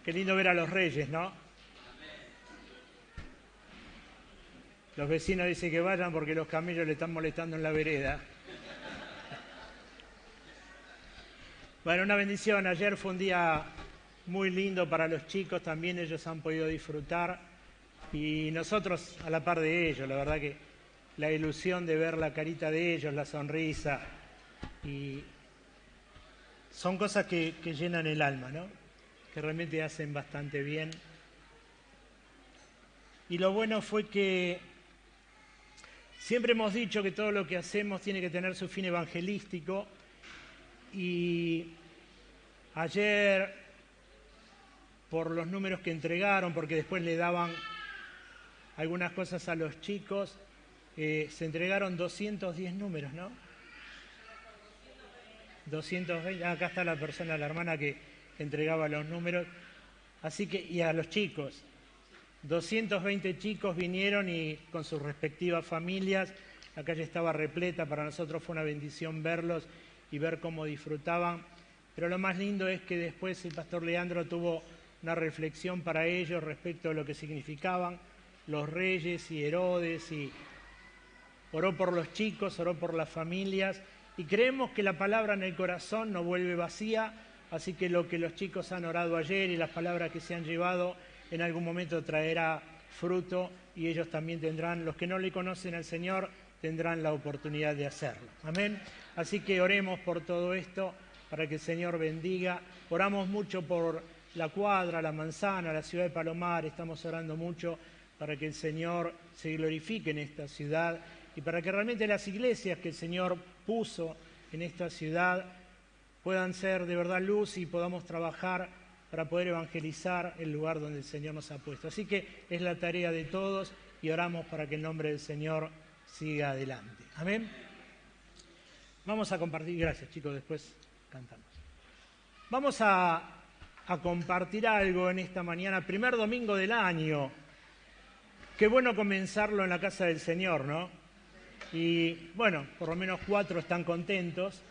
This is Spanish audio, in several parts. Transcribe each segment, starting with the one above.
Qué lindo ver a los reyes, ¿no? Los vecinos dicen que vayan porque los camellos le están molestando en la vereda. Bueno, una bendición. Ayer fue un día muy lindo para los chicos, también ellos han podido disfrutar y nosotros a la par de ellos. La verdad que la ilusión de ver la carita de ellos, la sonrisa, y son cosas que llenan el alma, ¿no? Que realmente hacen bastante bien. Y lo bueno fue que siempre hemos dicho que todo lo que hacemos tiene que tener su fin evangelístico, y ayer, por los números que entregaron, porque después le daban algunas cosas a los chicos, se entregaron 210 números, ¿no? 220, acá está la persona, la hermana que entregaba los números, así que, y a los chicos, 220 chicos vinieron y con sus respectivas familias, la calle estaba repleta, para nosotros fue una bendición verlos y ver cómo disfrutaban, pero lo más lindo es que después el pastor Leandro tuvo una reflexión para ellos respecto a lo que significaban los reyes y Herodes, y oró por los chicos, oró por las familias, y creemos que la palabra en el corazón no vuelve vacía, así que lo que los chicos han orado ayer y las palabras que se han llevado en algún momento traerá fruto, y ellos también tendrán, los que no le conocen al Señor, tendrán la oportunidad de hacerlo. Amén. Así que oremos por todo esto, para que el Señor bendiga. Oramos mucho por la Cuadra, la Manzana, la ciudad de Palomar, estamos orando mucho para que el Señor se glorifique en esta ciudad y para que realmente las iglesias que el Señor puso en esta ciudad puedan ser de verdad luz y podamos trabajar para poder evangelizar el lugar donde el Señor nos ha puesto. Así que es la tarea de todos y oramos para que el nombre del Señor siga adelante. Amén. Vamos a compartir, gracias chicos, después cantamos. Vamos a compartir algo en esta mañana, primer domingo del año. Qué bueno comenzarlo en la casa del Señor, ¿no? Y bueno, por lo menos 4 están contentos.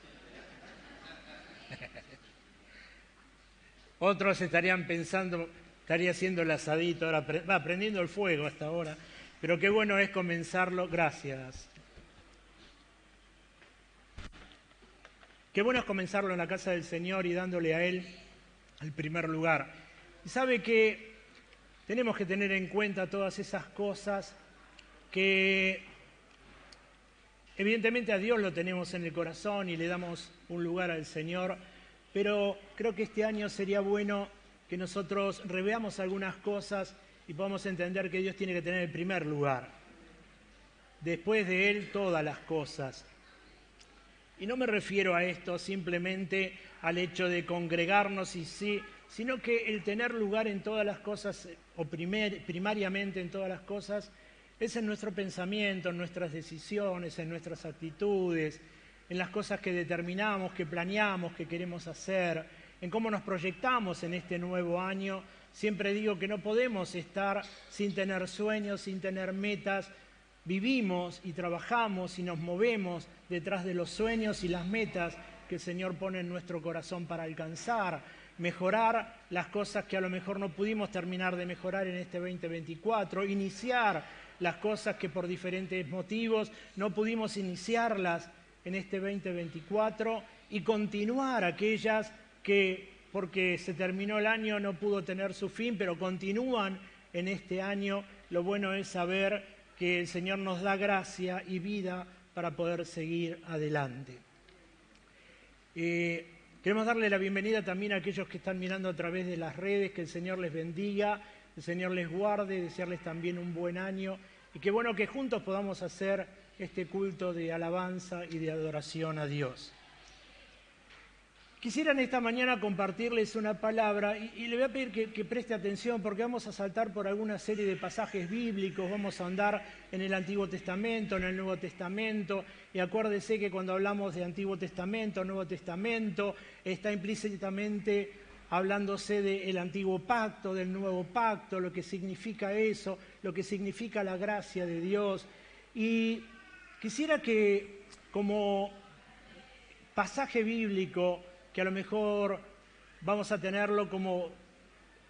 Otros estarían pensando, estaría haciendo el asadito, ahora prendiendo el fuego hasta ahora. Pero qué bueno es comenzarlo, gracias. Qué bueno es comenzarlo en la casa del Señor y dándole a Él el primer lugar. Y sabe que tenemos que tener en cuenta todas esas cosas que evidentemente a Dios lo tenemos en el corazón y le damos un lugar al Señor, pero creo que este año sería bueno que nosotros reveamos algunas cosas y podamos entender que Dios tiene que tener el primer lugar. Después de Él, todas las cosas. Y no me refiero a esto simplemente al hecho de congregarnos y sí, sino que el tener lugar en todas las cosas, o primariamente en todas las cosas, es en nuestro pensamiento, en nuestras decisiones, en nuestras actitudes, en las cosas que determinamos, que planeamos, que queremos hacer, en cómo nos proyectamos en este nuevo año. Siempre digo que no podemos estar sin tener sueños, sin tener metas. Vivimos y trabajamos y nos movemos detrás de los sueños y las metas que el Señor pone en nuestro corazón para alcanzar, mejorar las cosas que a lo mejor no pudimos terminar de mejorar en este 2024, iniciar las cosas que por diferentes motivos no pudimos iniciarlas en este 2024 y continuar aquellas que porque se terminó el año no pudo tener su fin, pero continúan en este año. Lo bueno es saber que el Señor nos da gracia y vida para poder seguir adelante. Queremos darle la bienvenida también a aquellos que están mirando a través de las redes, que el Señor les bendiga, el Señor les guarde, desearles también un buen año y qué bueno que juntos podamos hacer este culto de alabanza y de adoración a Dios. Quisiera en esta mañana compartirles una palabra y le voy a pedir que preste atención porque vamos a saltar por alguna serie de pasajes bíblicos, vamos a andar en el Antiguo Testamento, en el Nuevo Testamento, y acuérdese que cuando hablamos de Antiguo Testamento, Nuevo Testamento, está implícitamente hablándose del Antiguo Pacto, del Nuevo Pacto, lo que significa eso, lo que significa la gracia de Dios. Y quisiera que como pasaje bíblico, que a lo mejor vamos a tenerlo como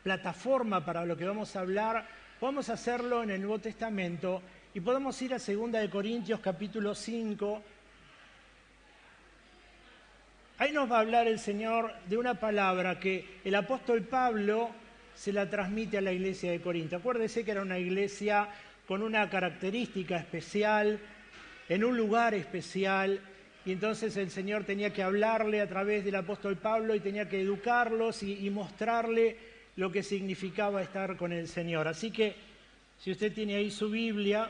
plataforma para lo que vamos a hablar, podemos hacerlo en el Nuevo Testamento y podemos ir a 2 de Corintios capítulo 5. Ahí nos va a hablar el Señor de una palabra que el apóstol Pablo se la transmite a la iglesia de Corinto. Acuérdese que era una iglesia con una característica especial, en un lugar especial, y entonces el Señor tenía que hablarle a través del apóstol Pablo y tenía que educarlos y mostrarle lo que significaba estar con el Señor. Así que, si usted tiene ahí su Biblia,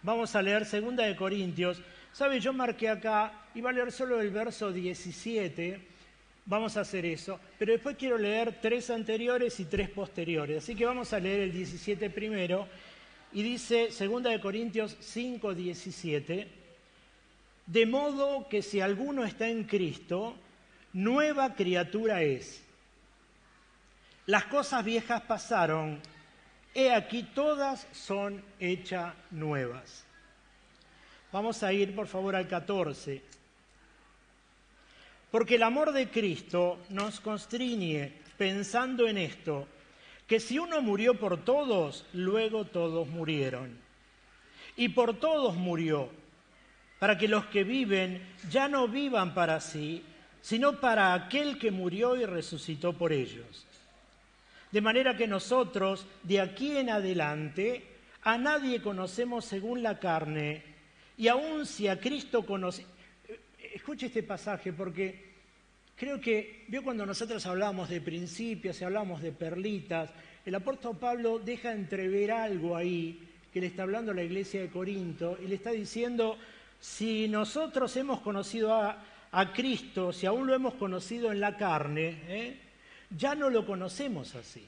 vamos a leer 2 de Corintios. ¿Sabe? Yo marqué acá, iba a leer solo el verso 17, vamos a hacer eso, pero después quiero leer 3 anteriores y 3 posteriores. Así que vamos a leer el 17 primero, y dice 2 de Corintios 5, 17, de modo que si alguno está en Cristo, nueva criatura es. Las cosas viejas pasaron, he aquí todas son hechas nuevas. Vamos a ir, por favor, al 14. Porque el amor de Cristo nos constriñe pensando en esto, que si uno murió por todos, luego todos murieron. Y por todos murió, para que los que viven ya no vivan para sí, sino para aquel que murió y resucitó por ellos. De manera que nosotros, de aquí en adelante, a nadie conocemos según la carne, y aun si a Cristo conocemos... Escuche este pasaje porque creo que, vio cuando nosotros hablábamos de principios y hablábamos de perlitas, el apóstol Pablo deja entrever algo ahí que le está hablando a la iglesia de Corinto y le está diciendo, si nosotros hemos conocido a Cristo, si aún lo hemos conocido en la carne, ya no lo conocemos así.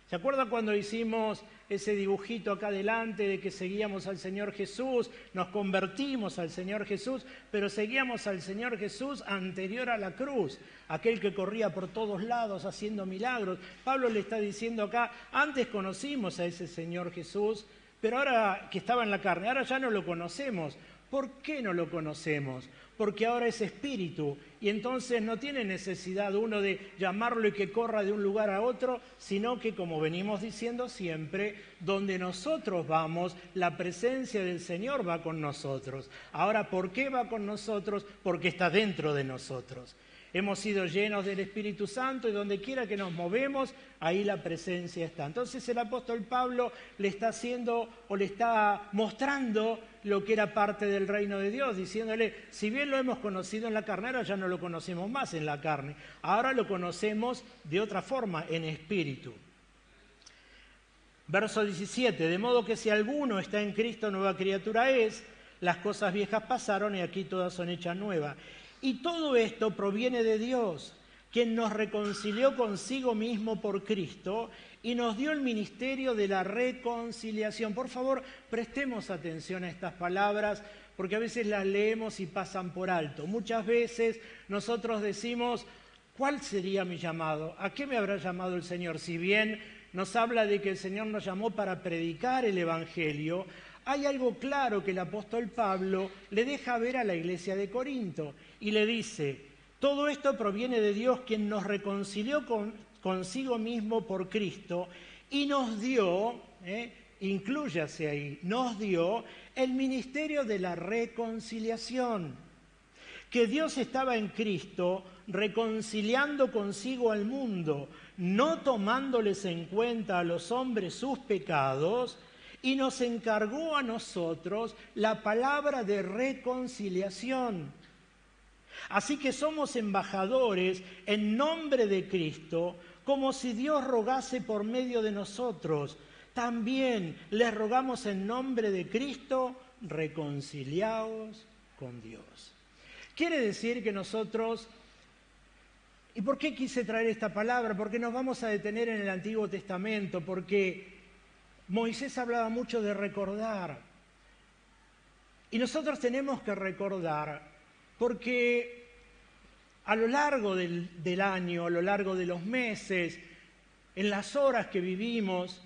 ¿Se acuerdan cuando hicimos ese dibujito acá adelante de que seguíamos al Señor Jesús, nos convertimos al Señor Jesús, pero seguíamos al Señor Jesús anterior a la cruz, aquel que corría por todos lados haciendo milagros? Pablo le está diciendo acá, antes conocimos a ese Señor Jesús, pero ahora que estaba en la carne, ahora ya no lo conocemos. ¿Por qué no lo conocemos? Porque ahora es espíritu y entonces no tiene necesidad uno de llamarlo y que corra de un lugar a otro, sino que, como venimos diciendo siempre, donde nosotros vamos, la presencia del Señor va con nosotros. Ahora, ¿por qué va con nosotros? Porque está dentro de nosotros. Hemos sido llenos del Espíritu Santo y donde quiera que nos movemos, ahí la presencia está. Entonces el apóstol Pablo le está haciendo o le está mostrando lo que era parte del reino de Dios, diciéndole, si bien lo hemos conocido en la carne, ahora ya no lo conocemos más en la carne, ahora lo conocemos de otra forma, en espíritu. Verso 17, de modo que si alguno está en Cristo, nueva criatura es, las cosas viejas pasaron y aquí todas son hechas nuevas. Y todo esto proviene de Dios, quien nos reconcilió consigo mismo por Cristo y nos dio el ministerio de la reconciliación. Por favor, prestemos atención a estas palabras, porque a veces las leemos y pasan por alto. Muchas veces nosotros decimos, ¿cuál sería mi llamado? ¿A qué me habrá llamado el Señor? Si bien nos habla de que el Señor nos llamó para predicar el Evangelio, hay algo claro que el apóstol Pablo le deja ver a la iglesia de Corinto y le dice, todo esto proviene de Dios, quien nos reconcilió consigo mismo por Cristo y nos dio, inclúyase ahí, nos dio el ministerio de la reconciliación. Que Dios estaba en Cristo reconciliando consigo al mundo, no tomándoles en cuenta a los hombres sus pecados, y nos encargó a nosotros la palabra de reconciliación. Así que somos embajadores en nombre de Cristo, como si Dios rogase por medio de nosotros. También les rogamos en nombre de Cristo, reconciliaos con Dios. Quiere decir que nosotros... ¿Y por qué quise traer esta palabra? Porque nos vamos a detener en el Antiguo Testamento, porque Moisés hablaba mucho de recordar. Y nosotros tenemos que recordar, porque a lo largo del año, a lo largo de los meses, en las horas que vivimos,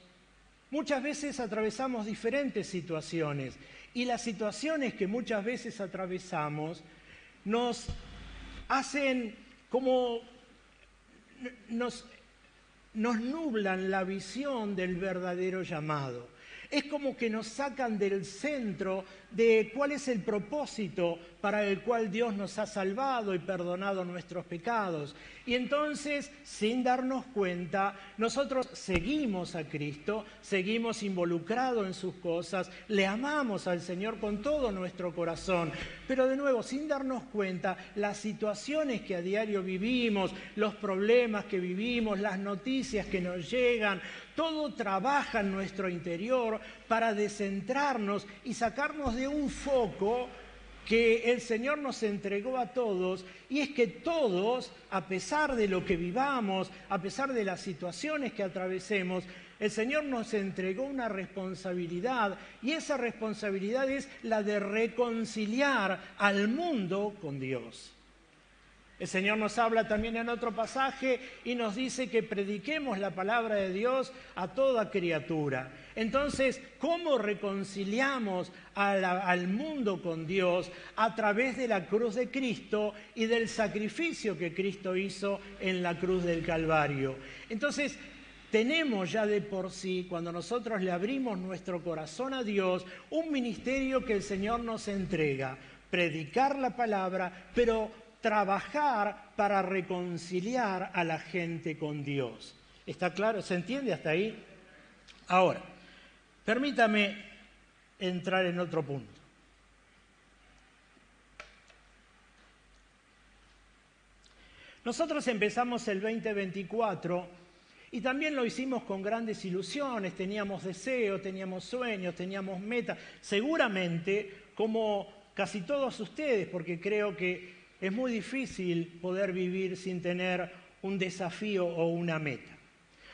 muchas veces atravesamos diferentes situaciones. y las situaciones que muchas veces atravesamos nos hacen como nos nublan la visión del verdadero llamado. Es como que nos sacan del centro de cuál es el propósito para el cual Dios nos ha salvado y perdonado nuestros pecados. Y entonces, sin darnos cuenta, nosotros seguimos a Cristo, seguimos involucrados en sus cosas, le amamos al Señor con todo nuestro corazón. Pero de nuevo, sin darnos cuenta, las situaciones que a diario vivimos, los problemas que vivimos, las noticias que nos llegan, todo trabaja en nuestro interior para descentrarnos y sacarnos de un foco que el Señor nos entregó a todos, y es que todos, a pesar de lo que vivamos, a pesar de las situaciones que atravesemos, el Señor nos entregó una responsabilidad, y esa responsabilidad es la de reconciliar al mundo con Dios. El Señor nos habla también en otro pasaje y nos dice que prediquemos la palabra de Dios a toda criatura. Entonces, ¿cómo reconciliamos al mundo con Dios? A través de la cruz de Cristo y del sacrificio que Cristo hizo en la cruz del Calvario. Entonces, tenemos ya de por sí, cuando nosotros le abrimos nuestro corazón a Dios, un ministerio que el Señor nos entrega. Predicar la palabra, pero trabajar para reconciliar a la gente con Dios. ¿Está claro? ¿Se entiende hasta ahí? Ahora, permítame entrar en otro punto. Nosotros empezamos el 2024 y también lo hicimos con grandes ilusiones, teníamos deseos, teníamos sueños, teníamos metas, seguramente como casi todos ustedes, porque creo que es muy difícil poder vivir sin tener un desafío o una meta.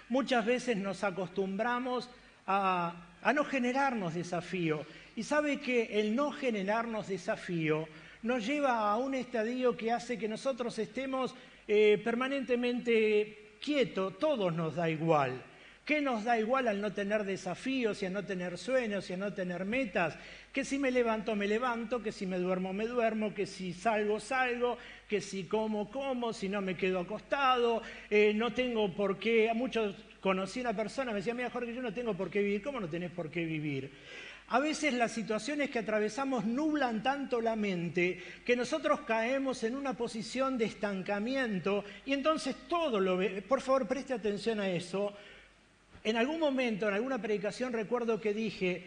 Muchas veces nos acostumbramos a no generarnos desafío. Y sabe que el no generarnos desafío nos lleva a un estadio que hace que nosotros estemos permanentemente quietos, todos nos da igual. ¿Qué nos da igual al no tener desafíos y a no tener sueños y a no tener metas? Que si me levanto, me levanto, que si me duermo, me duermo, que si salgo, salgo, que si como, como, si no me quedo acostado, no tengo por qué. A muchos conocí a una persona, me decía, mira Jorge, yo no tengo por qué vivir. ¿Cómo no tenés por qué vivir? A veces las situaciones que atravesamos nublan tanto la mente que nosotros caemos en una posición de estancamiento y entonces todo lo ve. Por favor, preste atención a eso. En algún momento, en alguna predicación, recuerdo que dije,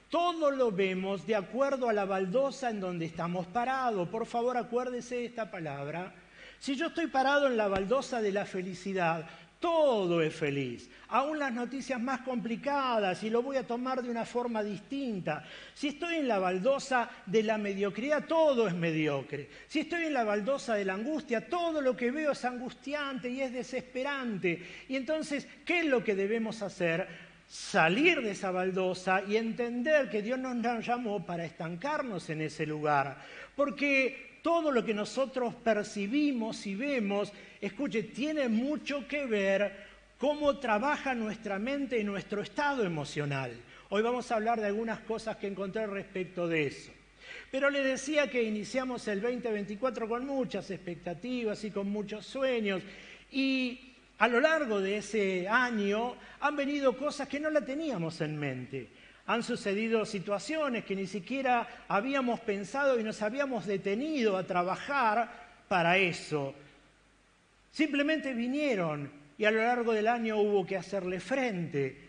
todo lo vemos de acuerdo a la baldosa en donde estamos parados. Por favor, acuérdese de esta palabra. Si yo estoy parado en la baldosa de la felicidad, todo es feliz, aún las noticias más complicadas, y lo voy a tomar de una forma distinta. Si estoy en la baldosa de la mediocridad, todo es mediocre. Si estoy en la baldosa de la angustia, todo lo que veo es angustiante y es desesperante. Y entonces, ¿qué es lo que debemos hacer? Salir de esa baldosa y entender que Dios nos llamó para estancarnos en ese lugar. Porque todo lo que nosotros percibimos y vemos, escuche, tiene mucho que ver cómo trabaja nuestra mente y nuestro estado emocional. Hoy vamos a hablar de algunas cosas que encontré respecto de eso. Pero le decía que iniciamos el 2024 con muchas expectativas y con muchos sueños. Y a lo largo de ese año han venido cosas que no la teníamos en mente. Han sucedido situaciones que ni siquiera habíamos pensado y nos habíamos detenido a trabajar para eso. Simplemente vinieron y a lo largo del año hubo que hacerle frente.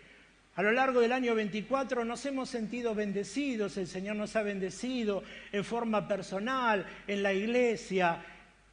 A lo largo del año 24 nos hemos sentido bendecidos, el Señor nos ha bendecido en forma personal, en la iglesia,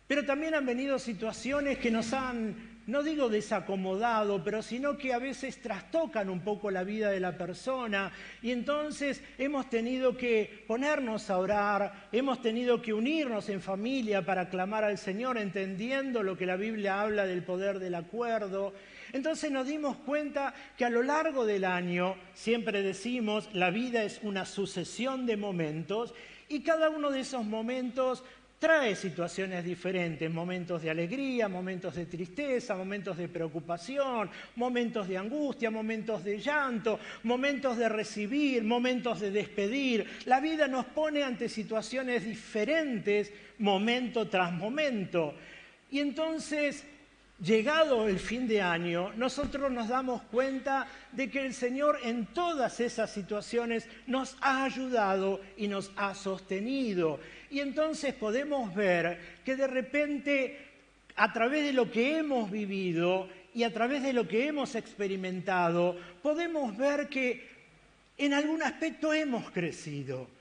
pero también han venido situaciones que nos han, no digo desacomodado, pero sino que a veces trastocan un poco la vida de la persona y entonces hemos tenido que ponernos a orar, hemos tenido que unirnos en familia para clamar al Señor entendiendo lo que la Biblia habla del poder del acuerdo. Entonces nos dimos cuenta que a lo largo del año, siempre decimos, la vida es una sucesión de momentos y cada uno de esos momentos trae situaciones diferentes, momentos de alegría, momentos de tristeza, momentos de preocupación, momentos de angustia, momentos de llanto, momentos de recibir, momentos de despedir. La vida nos pone ante situaciones diferentes, momento tras momento. Y entonces, llegado el fin de año, nosotros nos damos cuenta de que el Señor en todas esas situaciones nos ha ayudado y nos ha sostenido. Y entonces podemos ver que de repente, a través de lo que hemos vivido y a través de lo que hemos experimentado, podemos ver que en algún aspecto hemos crecido.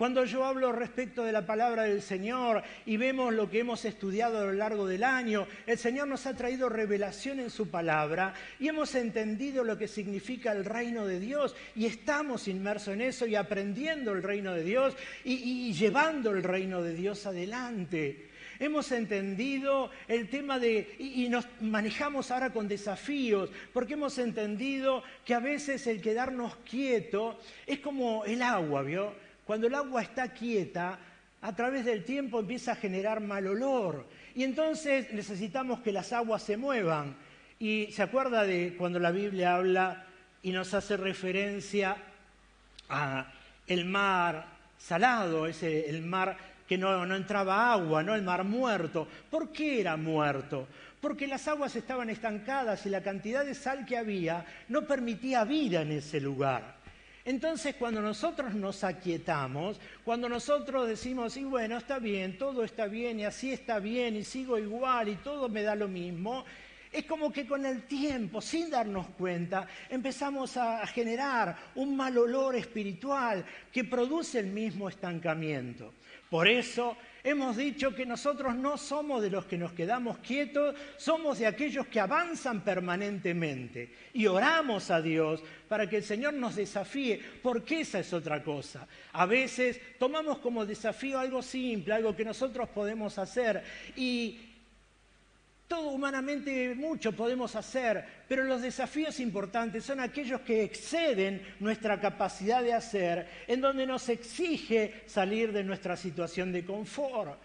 Cuando yo hablo respecto de la palabra del Señor y vemos lo que hemos estudiado a lo largo del año, el Señor nos ha traído revelación en su palabra y hemos entendido lo que significa el reino de Dios y estamos inmersos en eso y aprendiendo el reino de Dios y llevando el reino de Dios adelante. Hemos entendido el tema y nos manejamos ahora con desafíos, porque hemos entendido que a veces el quedarnos quieto es como el agua, ¿vio? Cuando el agua está quieta, a través del tiempo empieza a generar mal olor. Y entonces necesitamos que las aguas se muevan. Y se acuerda de cuando la Biblia habla y nos hace referencia a el mar salado, el mar que no entraba agua, ¿no? El mar muerto. ¿Por qué era muerto? Porque las aguas estaban estancadas y la cantidad de sal que había no permitía vida en ese lugar. Entonces, cuando nosotros nos aquietamos, cuando nosotros decimos, y bueno, está bien, todo está bien, y así está bien, y sigo igual, y todo me da lo mismo, es como que con el tiempo, sin darnos cuenta, empezamos a generar un mal olor espiritual que produce el mismo estancamiento. Por eso hemos dicho que nosotros no somos de los que nos quedamos quietos, somos de aquellos que avanzan permanentemente y oramos a Dios para que el Señor nos desafíe, porque esa es otra cosa. A veces tomamos como desafío algo simple, algo que nosotros podemos hacer y todo humanamente mucho podemos hacer, pero los desafíos importantes son aquellos que exceden nuestra capacidad de hacer, en donde nos exige salir de nuestra situación de confort.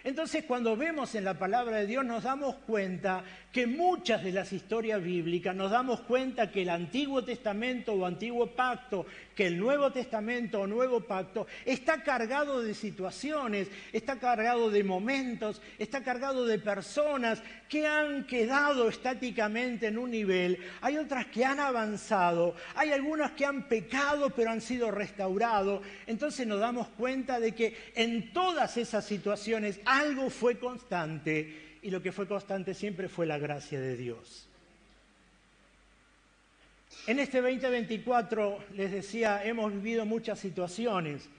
Entonces, cuando vemos en la palabra de Dios, nos damos cuenta que muchas de las historias bíblicas, nos damos cuenta que el Antiguo Testamento o Antiguo Pacto, que el Nuevo Testamento o Nuevo Pacto, está cargado de situaciones, está cargado de momentos, está cargado de personas que han quedado estáticamente en un nivel, hay otras que han avanzado, hay algunas que han pecado pero han sido restaurados. Entonces nos damos cuenta de que en todas esas situaciones algo fue constante y lo que fue constante siempre fue la gracia de Dios. En este 2024, les decía, hemos vivido muchas situaciones.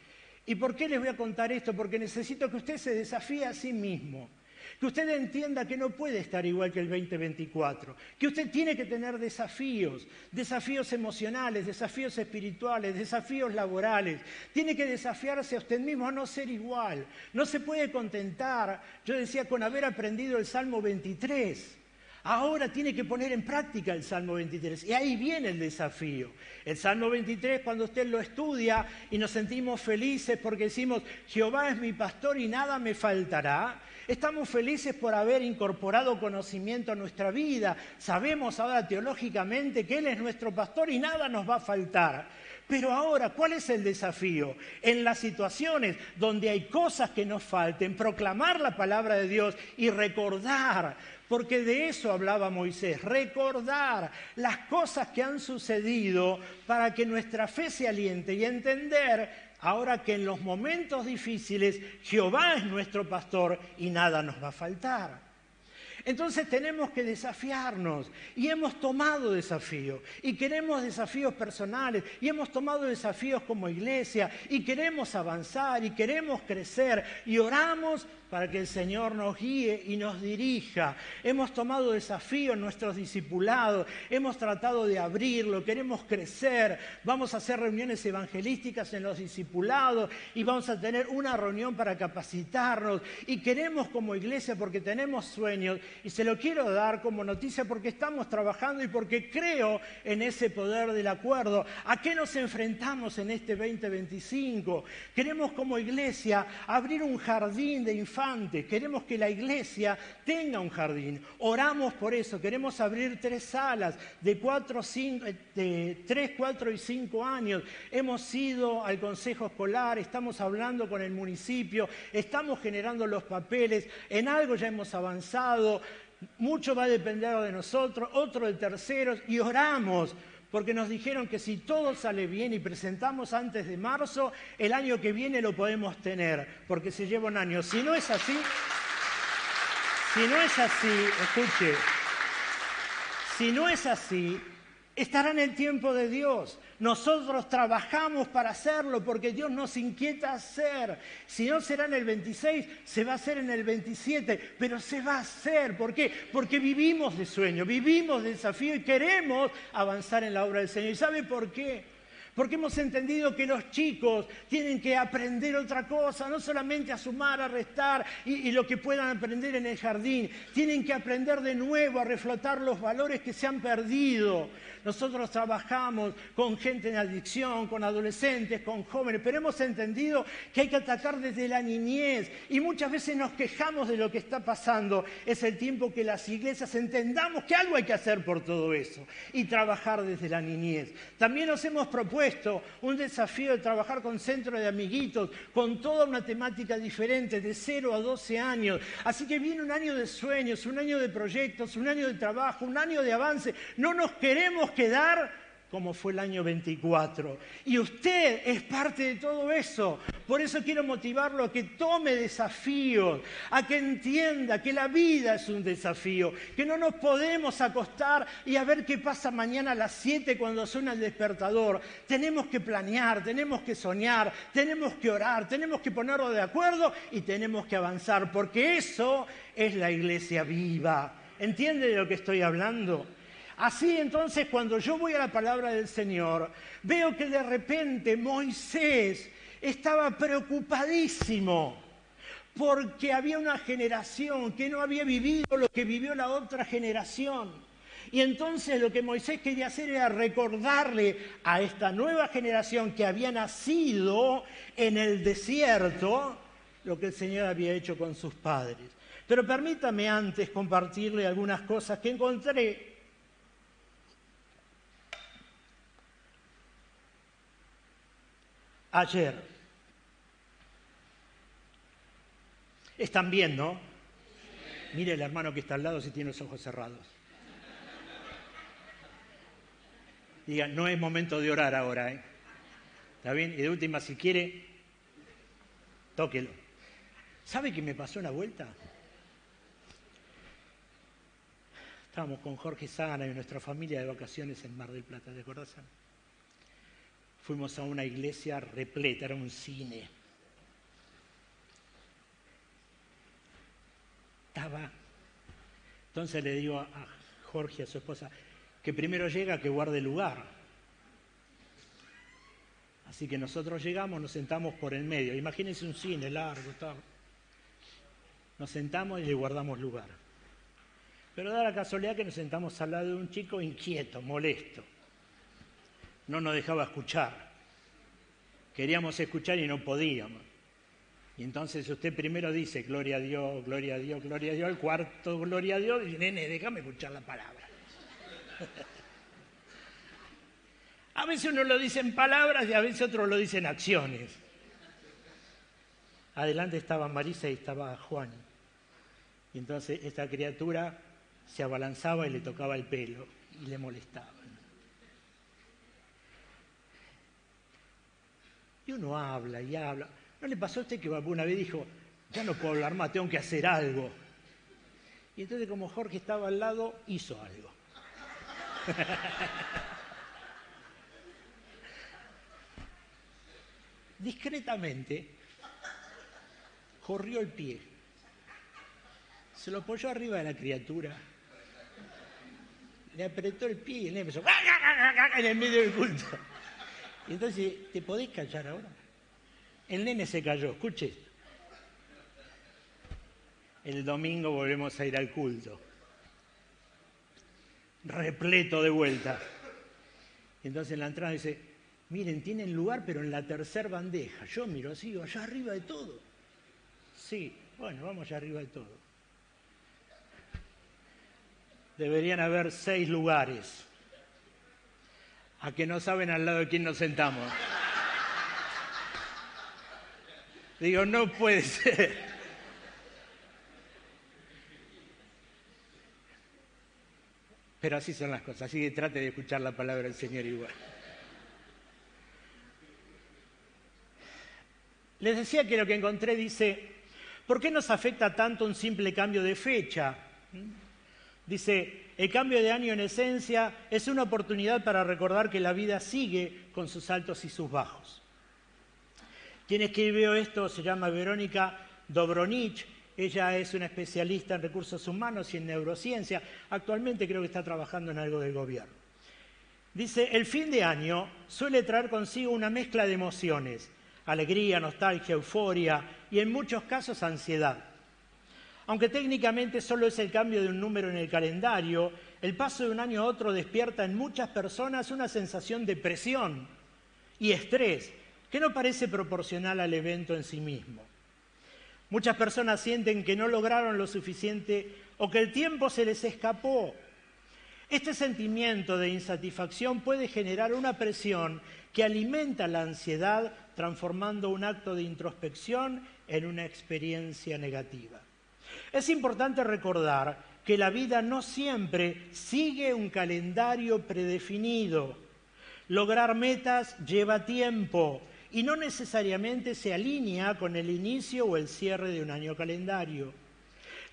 ¿Y por qué les voy a contar esto? Porque necesito que usted se desafíe a sí mismo. Que usted entienda que no puede estar igual que el 2024, que usted tiene que tener desafíos, desafíos emocionales, desafíos espirituales, desafíos laborales. Tiene que desafiarse a usted mismo a no ser igual. No se puede contentar, yo decía, con haber aprendido el Salmo 23. Ahora tiene que poner en práctica el Salmo 23 y ahí viene el desafío. El Salmo 23, cuando usted lo estudia y nos sentimos felices porque decimos, Jehová es mi pastor y nada me faltará. Estamos felices por haber incorporado conocimiento a nuestra vida. Sabemos ahora teológicamente que Él es nuestro pastor y nada nos va a faltar. Pero ahora, ¿cuál es el desafío? En las situaciones donde hay cosas que nos falten, proclamar la palabra de Dios y recordar, porque de eso hablaba Moisés, recordar las cosas que han sucedido para que nuestra fe se aliente y entender ahora que en los momentos difíciles Jehová es nuestro pastor y nada nos va a faltar. Entonces tenemos que desafiarnos y hemos tomado desafíos y queremos desafíos personales y hemos tomado desafíos como iglesia y queremos avanzar y queremos crecer y oramos para que el Señor nos guíe y nos dirija. Hemos tomado desafíos en nuestros discipulados, hemos tratado de abrirlo, queremos crecer, vamos a hacer reuniones evangelísticas en los discipulados y vamos a tener una reunión para capacitarnos y queremos como iglesia porque tenemos sueños y se lo quiero dar como noticia porque estamos trabajando y porque creo en ese poder del acuerdo. ¿A qué nos enfrentamos en este 2025? Queremos como iglesia abrir un jardín de infancia infantes, queremos que la iglesia tenga un jardín. Oramos por eso, queremos abrir 3 salas de 3, 4 y 5 años. Hemos ido al consejo escolar, estamos hablando con el municipio, estamos generando los papeles, en algo ya hemos avanzado, mucho va a depender de nosotros, otro de terceros, y oramos. Porque nos dijeron que si todo sale bien y presentamos antes de marzo, el año que viene lo podemos tener, porque se lleva un año. Si no es así, escuche, si no es así, estará en el tiempo de Dios. Nosotros trabajamos para hacerlo porque Dios nos inquieta a hacer. Si no será en el 26, se va a hacer en el 27, pero se va a hacer. ¿Por qué? Porque vivimos de sueño, vivimos de desafío y queremos avanzar en la obra del Señor. ¿Y sabe por qué? Porque hemos entendido que los chicos tienen que aprender otra cosa, no solamente a sumar, a restar y lo que puedan aprender en el jardín. Tienen que aprender de nuevo a reflotar los valores que se han perdido. Nosotros trabajamos con gente en adicción, con adolescentes, con jóvenes, pero hemos entendido que hay que atacar desde la niñez y muchas veces nos quejamos de lo que está pasando. Es el tiempo que las iglesias entendamos que algo hay que hacer por todo eso y trabajar desde la niñez. También nos hemos propuesto un desafío de trabajar con centros de amiguitos, con toda una temática diferente, de 0 a 12 años. Así que viene un año de sueños, un año de proyectos, un año de trabajo, un año de avance. No nos queremos quedar como fue el año 24. Y usted es parte de todo eso. Por eso quiero motivarlo a que tome desafíos, a que entienda que la vida es un desafío, que no nos podemos acostar y a ver qué pasa mañana a las 7 cuando suena el despertador. Tenemos que planear, tenemos que soñar, tenemos que orar, tenemos que ponernos de acuerdo y tenemos que avanzar, porque eso es la iglesia viva. ¿Entiende de lo que estoy hablando? Así entonces, cuando yo voy a la palabra del Señor, veo que de repente Moisés estaba preocupadísimo porque había una generación que no había vivido lo que vivió la otra generación. Y entonces lo que Moisés quería hacer era recordarle a esta nueva generación que había nacido en el desierto lo que el Señor había hecho con sus padres. Pero permítame antes compartirle algunas cosas que encontré ayer. ¿Están bien, no? Mire el hermano que está al lado si tiene los ojos cerrados. Diga, no es momento de orar ahora, ¿eh? ¿Está bien? Y de última, si quiere, tóquelo. ¿Sabe qué me pasó una vuelta? Estábamos con Jorge Sana y nuestra familia de vacaciones en Mar del Plata, ¿te acordás? Fuimos a una iglesia repleta, era un cine. Entonces le digo a Jorge, a su esposa, que primero llega, que guarde lugar. Así que nosotros llegamos, nos sentamos por el medio. Imagínense un cine largo, tal. Nos sentamos y le guardamos lugar. Pero da la casualidad que nos sentamos al lado de un chico inquieto, molesto. No nos dejaba escuchar. Queríamos escuchar y no podíamos. Y entonces usted primero dice, gloria a Dios, gloria a Dios, gloria a Dios. El cuarto, gloria a Dios. Y nene, déjame escuchar la palabra. A veces uno lo dice en palabras y a veces otro lo dice en acciones. Adelante estaba Marisa y estaba Juan. Y entonces esta criatura se abalanzaba y le tocaba el pelo y le molestaba. Y uno habla y habla. ¿No le pasó a usted que una vez dijo, ya no puedo hablar más, tengo que hacer algo? Y entonces como Jorge estaba al lado, hizo algo. Discretamente, corrió el pie. Se lo apoyó arriba de la criatura. Le apretó el pie y el nene empezó en el medio del culto. Y entonces, ¿te podés callar ahora? El nene se cayó, escuche esto. El domingo volvemos a ir al culto. Repleto de vuelta. Y entonces en la entrada dice, miren, tienen lugar pero en la tercera bandeja. Yo miro así, allá arriba de todo. Sí, Bueno, vamos allá arriba de todo. Deberían haber 6 lugares. A que no saben al lado de quién nos sentamos. Digo, no puede ser. Pero así son las cosas, así que trate de escuchar la palabra del Señor igual. Les decía que lo que encontré dice, ¿por qué nos afecta tanto un simple cambio de fecha? Dice, el cambio de año en esencia es una oportunidad para recordar que la vida sigue con sus altos y sus bajos. Quien escribió esto se llama Verónica Dobronich. Ella es una especialista en recursos humanos y en neurociencia. Actualmente creo que está trabajando en algo del gobierno. Dice, el fin de año suele traer consigo una mezcla de emociones, alegría, nostalgia, euforia y en muchos casos ansiedad. Aunque técnicamente solo es el cambio de un número en el calendario, el paso de un año a otro despierta en muchas personas una sensación de presión y estrés que no parece proporcional al evento en sí mismo. Muchas personas sienten que no lograron lo suficiente o que el tiempo se les escapó. Este sentimiento de insatisfacción puede generar una presión que alimenta la ansiedad, transformando un acto de introspección en una experiencia negativa. Es importante recordar que la vida no siempre sigue un calendario predefinido. Lograr metas lleva tiempo y no necesariamente se alinea con el inicio o el cierre de un año calendario.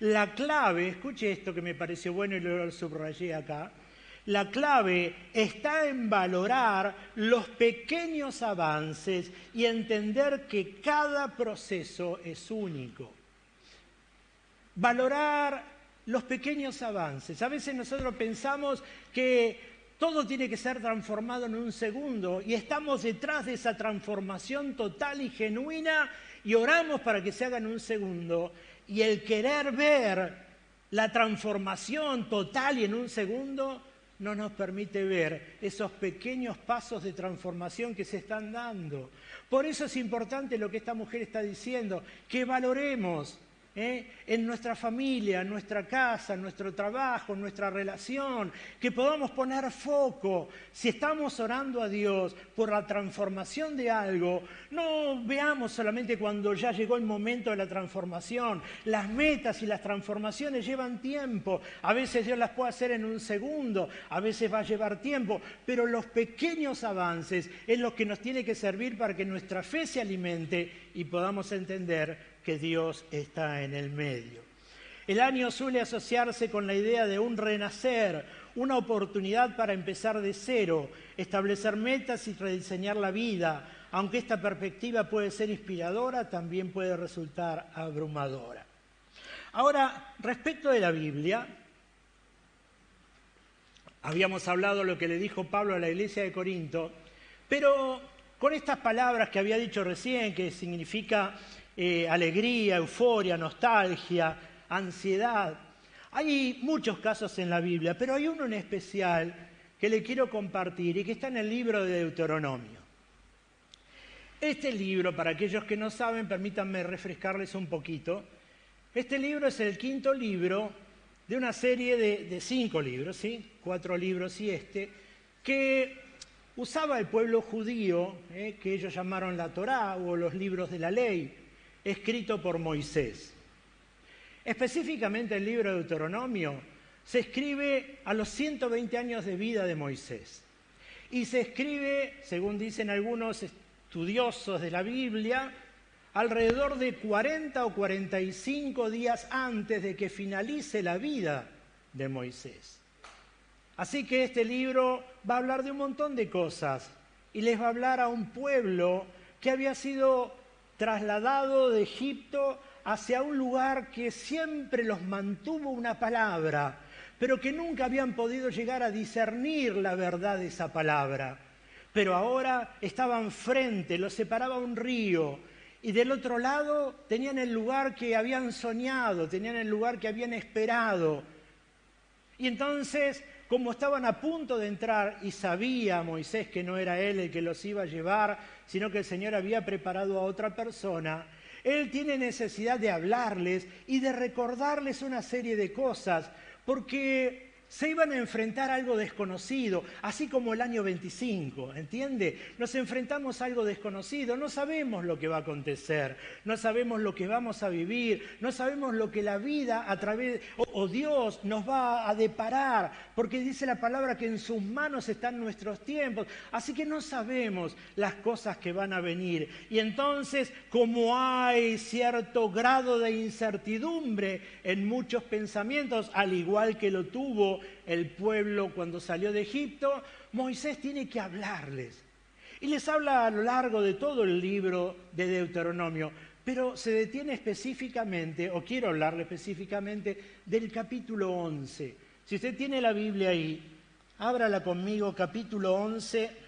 La clave, escuche esto que me pareció bueno y lo subrayé acá, la clave está en valorar los pequeños avances y entender que cada proceso es único. Valorar los pequeños avances. A veces nosotros pensamos que todo tiene que ser transformado en un segundo y estamos detrás de esa transformación total y genuina y oramos para que se haga en un segundo. Y el querer ver la transformación total y en un segundo no nos permite ver esos pequeños pasos de transformación que se están dando. Por eso es importante lo que esta mujer está diciendo, que valoremos en nuestra familia, en nuestra casa, en nuestro trabajo, en nuestra relación, que podamos poner foco. Si estamos orando a Dios por la transformación de algo, no veamos solamente cuando ya llegó el momento de la transformación. Las metas y las transformaciones llevan tiempo. A veces Dios las puede hacer en un segundo, a veces va a llevar tiempo, pero los pequeños avances es lo que nos tiene que servir para que nuestra fe se alimente y podamos entender que Dios está en el medio. El año suele asociarse con la idea de un renacer, una oportunidad para empezar de cero, establecer metas y rediseñar la vida. Aunque esta perspectiva puede ser inspiradora, también puede resultar abrumadora. Ahora, respecto de la Biblia, habíamos hablado de lo que le dijo Pablo a la iglesia de Corinto, pero con estas palabras que había dicho recién, que significa alegría, euforia, nostalgia, ansiedad. Hay muchos casos en la Biblia, pero hay uno en especial que le quiero compartir y que está en el libro de Deuteronomio. Este libro, para aquellos que no saben, permítanme refrescarles un poquito. Este libro es el 5º libro de una serie de 5 libros, ¿sí? 4 libros y que usaba el pueblo judío, que ellos llamaron la Torá o los libros de la ley, escrito por Moisés. Específicamente el libro de Deuteronomio se escribe a los 120 años de vida de Moisés. Y se escribe, según dicen algunos estudiosos de la Biblia, alrededor de 40 o 45 días antes de que finalice la vida de Moisés. Así que este libro va a hablar de un montón de cosas y les va a hablar a un pueblo que había sido trasladado de Egipto hacia un lugar que siempre los mantuvo una palabra, pero que nunca habían podido llegar a discernir la verdad de esa palabra. Pero ahora estaban frente, los separaba un río, y del otro lado tenían el lugar que habían soñado, tenían el lugar que habían esperado. Y entonces, como estaban a punto de entrar y sabía Moisés que no era él el que los iba a llevar, sino que el Señor había preparado a otra persona, Él tiene necesidad de hablarles y de recordarles una serie de cosas, porque se iban a enfrentar a algo desconocido, así como el año 25, ¿entiende? Nos enfrentamos a algo desconocido, no sabemos lo que va a acontecer, no sabemos lo que vamos a vivir, no sabemos lo que la vida a través, o Dios nos va a deparar, porque dice la palabra que en sus manos están nuestros tiempos, así que no sabemos las cosas que van a venir. Y entonces, como hay cierto grado de incertidumbre en muchos pensamientos, al igual que lo tuvo el pueblo cuando salió de Egipto, Moisés tiene que hablarles. Y les habla a lo largo de todo el libro de Deuteronomio, pero se detiene específicamente, o quiero hablarle específicamente, del capítulo 11. Si usted tiene la Biblia ahí, ábrala conmigo, capítulo 11.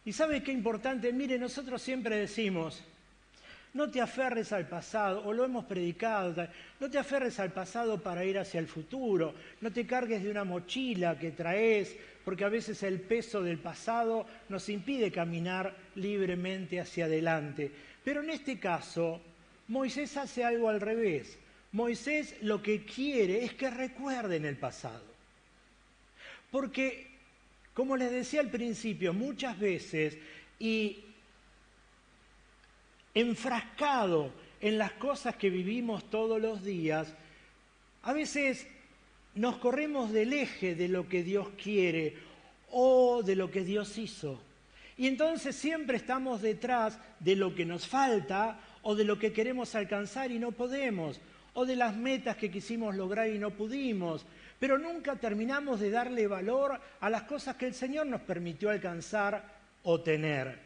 Y ¿sabe qué importante? Mire, nosotros siempre decimos, no te aferres al pasado, o lo hemos predicado, no te aferres al pasado para ir hacia el futuro, no te cargues de una mochila que traes, porque a veces el peso del pasado nos impide caminar libremente hacia adelante. Pero en este caso, Moisés hace algo al revés. Moisés lo que quiere es que recuerden el pasado. Porque, como les decía al principio, muchas veces, y enfrascado en las cosas que vivimos todos los días, a veces nos corremos del eje de lo que Dios quiere o de lo que Dios hizo. Y entonces siempre estamos detrás de lo que nos falta o de lo que queremos alcanzar y no podemos, o de las metas que quisimos lograr y no pudimos. Pero nunca terminamos de darle valor a las cosas que el Señor nos permitió alcanzar o tener.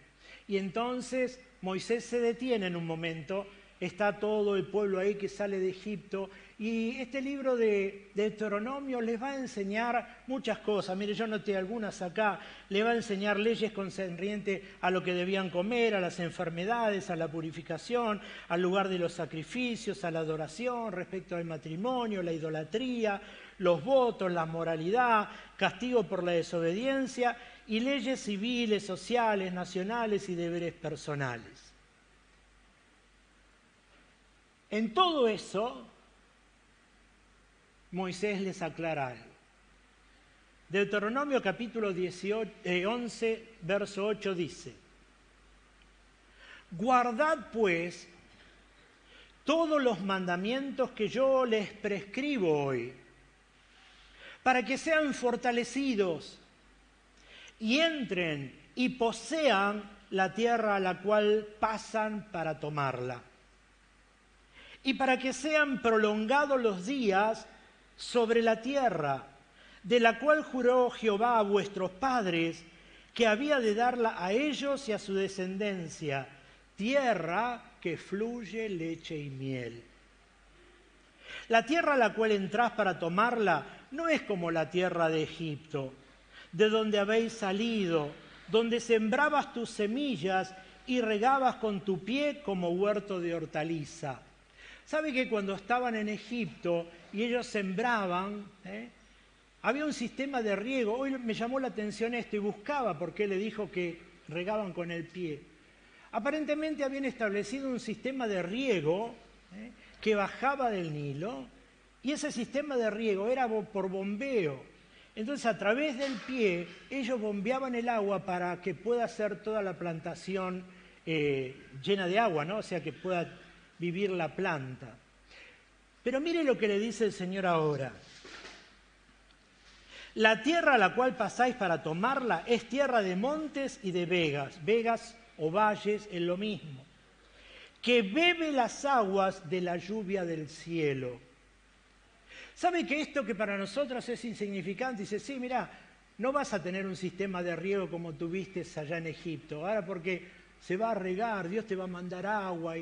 Y entonces Moisés se detiene en un momento, está todo el pueblo ahí que sale de Egipto, y este libro de Deuteronomio les va a enseñar muchas cosas. Mire, yo noté algunas acá. Le va a enseñar leyes concernientes a lo que debían comer, a las enfermedades, a la purificación, al lugar de los sacrificios, a la adoración, respecto al matrimonio, la idolatría, los votos, la moralidad, castigo por la desobediencia y leyes civiles, sociales, nacionales y deberes personales. En todo eso, Moisés les aclara algo. Deuteronomio capítulo 11, verso 8 dice: guardad pues todos los mandamientos que yo les prescribo hoy, para que sean fortalecidos y entren y posean la tierra a la cual pasan para tomarla, y para que sean prolongados los días sobre la tierra, de la cual juró Jehová a vuestros padres, que había de darla a ellos y a su descendencia, tierra que fluye leche y miel. La tierra a la cual entrás para tomarla no es como la tierra de Egipto, de donde habéis salido, donde sembrabas tus semillas y regabas con tu pie como huerto de hortaliza. ¿Sabe que cuando estaban en Egipto y ellos sembraban, había un sistema de riego? Hoy me llamó la atención esto y buscaba por qué le dijo que regaban con el pie. Aparentemente habían establecido un sistema de riego que bajaba del Nilo, y ese sistema de riego era por bombeo. Entonces, a través del pie, ellos bombeaban el agua para que pueda ser toda la plantación llena de agua, ¿no? O sea, que pueda vivir la planta. Pero mire lo que le dice el Señor ahora. La tierra a la cual pasáis para tomarla es tierra de montes y de vegas. Vegas o valles es lo mismo. Que bebe las aguas de la lluvia del cielo. ¿Sabe que esto que para nosotros es insignificante? Dice, sí, mirá, no vas a tener un sistema de riego como tuviste allá en Egipto. Ahora porque se va a regar, Dios te va a mandar agua.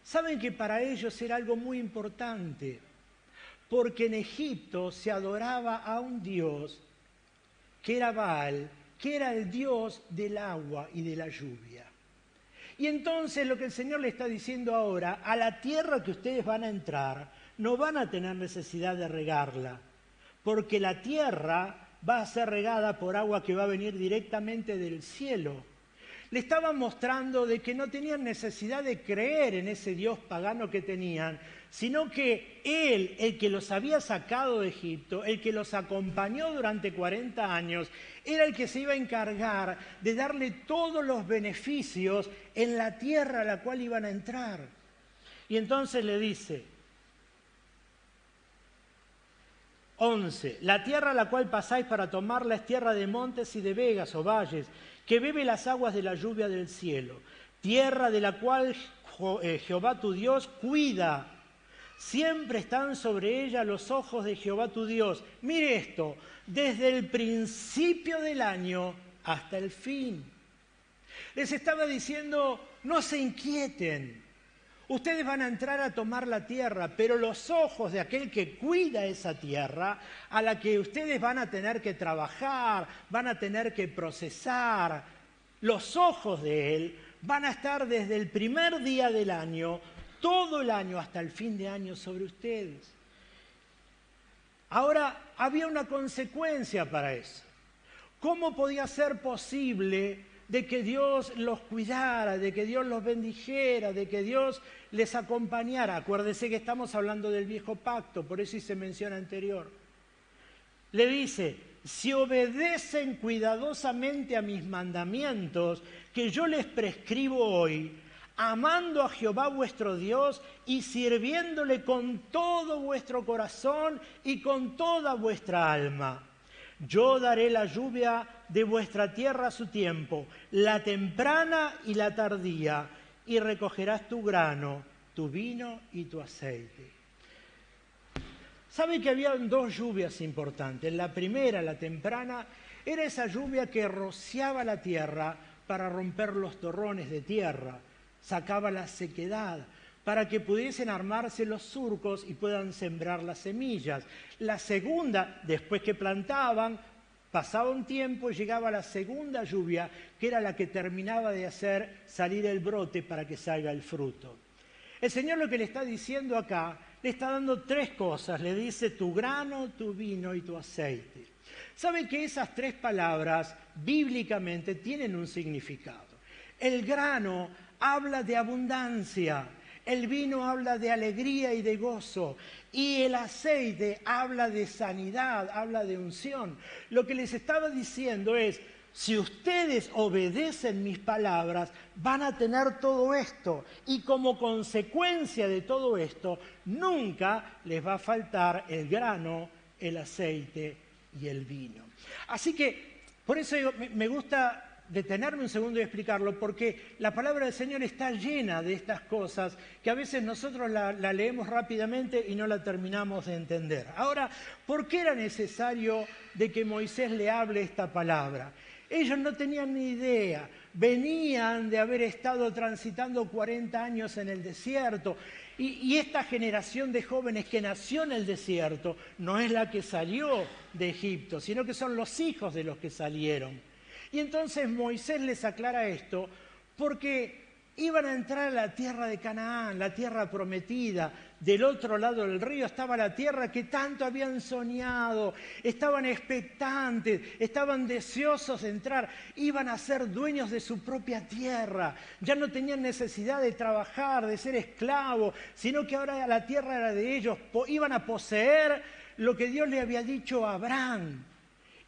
¿Saben que para ellos era algo muy importante? Porque en Egipto se adoraba a un dios que era Baal, que era el dios del agua y de la lluvia. Y entonces lo que el Señor le está diciendo ahora, a la tierra que ustedes van a entrar, no van a tener necesidad de regarla, porque la tierra va a ser regada por agua que va a venir directamente del cielo. Le estaban mostrando de que no tenían necesidad de creer en ese Dios pagano que tenían, sino que Él, el que los había sacado de Egipto, el que los acompañó durante 40 años, era el que se iba a encargar de darle todos los beneficios en la tierra a la cual iban a entrar. Y entonces le dice, 11. La tierra a la cual pasáis para tomarla es tierra de montes y de vegas o valles, que bebe las aguas de la lluvia del cielo. Tierra de la cual Jehová tu Dios cuida. Siempre están sobre ella los ojos de Jehová tu Dios. Mire esto, desde el principio del año hasta el fin. Les estaba diciendo, no se inquieten. Ustedes van a entrar a tomar la tierra, pero los ojos de aquel que cuida esa tierra, a la que ustedes van a tener que trabajar, van a tener que procesar, los ojos de él van a estar desde el primer día del año, todo el año hasta el fin de año sobre ustedes. Ahora, había una consecuencia para eso. ¿Cómo podía ser posible de que Dios los cuidara, de que Dios los bendijera, de que Dios les acompañara? Acuérdese que estamos hablando del viejo pacto, por eso se menciona anterior. Le dice, si obedecen cuidadosamente a mis mandamientos que yo les prescribo hoy, amando a Jehová vuestro Dios y sirviéndole con todo vuestro corazón y con toda vuestra alma, yo daré la lluvia de vuestra tierra a su tiempo, la temprana y la tardía, y recogerás tu grano, tu vino y tu aceite. ¿Sabe que había dos lluvias importantes? La primera, la temprana, era esa lluvia que rociaba la tierra para romper los torrones de tierra, sacaba la sequedad, para que pudiesen armarse los surcos y puedan sembrar las semillas. La segunda, después que plantaban, pasaba un tiempo y llegaba la segunda lluvia, que era la que terminaba de hacer salir el brote para que salga el fruto. El Señor lo que le está diciendo acá, le está dando tres cosas. Le dice tu grano, tu vino y tu aceite. ¿Saben que esas tres palabras bíblicamente tienen un significado? El grano habla de abundancia. El vino habla de alegría y de gozo, y el aceite habla de sanidad, habla de unción. Lo que les estaba diciendo es, si ustedes obedecen mis palabras, van a tener todo esto, y como consecuencia de todo esto, nunca les va a faltar el grano, el aceite y el vino. Así que, por eso me gusta detenerme un segundo y explicarlo, porque la palabra del Señor está llena de estas cosas que a veces nosotros la leemos rápidamente y no la terminamos de entender. Ahora, ¿por qué era necesario de que Moisés le hable esta palabra? Ellos no tenían ni idea, venían de haber estado transitando 40 años en el desierto, y esta generación de jóvenes que nació en el desierto no es la que salió de Egipto, sino que son los hijos de los que salieron. Y entonces Moisés les aclara esto porque iban a entrar a la tierra de Canaán, la tierra prometida. Del otro lado del río estaba la tierra que tanto habían soñado, estaban expectantes, estaban deseosos de entrar, iban a ser dueños de su propia tierra. Ya no tenían necesidad de trabajar, de ser esclavos, sino que ahora la tierra era de ellos, iban a poseer lo que Dios le había dicho a Abraham.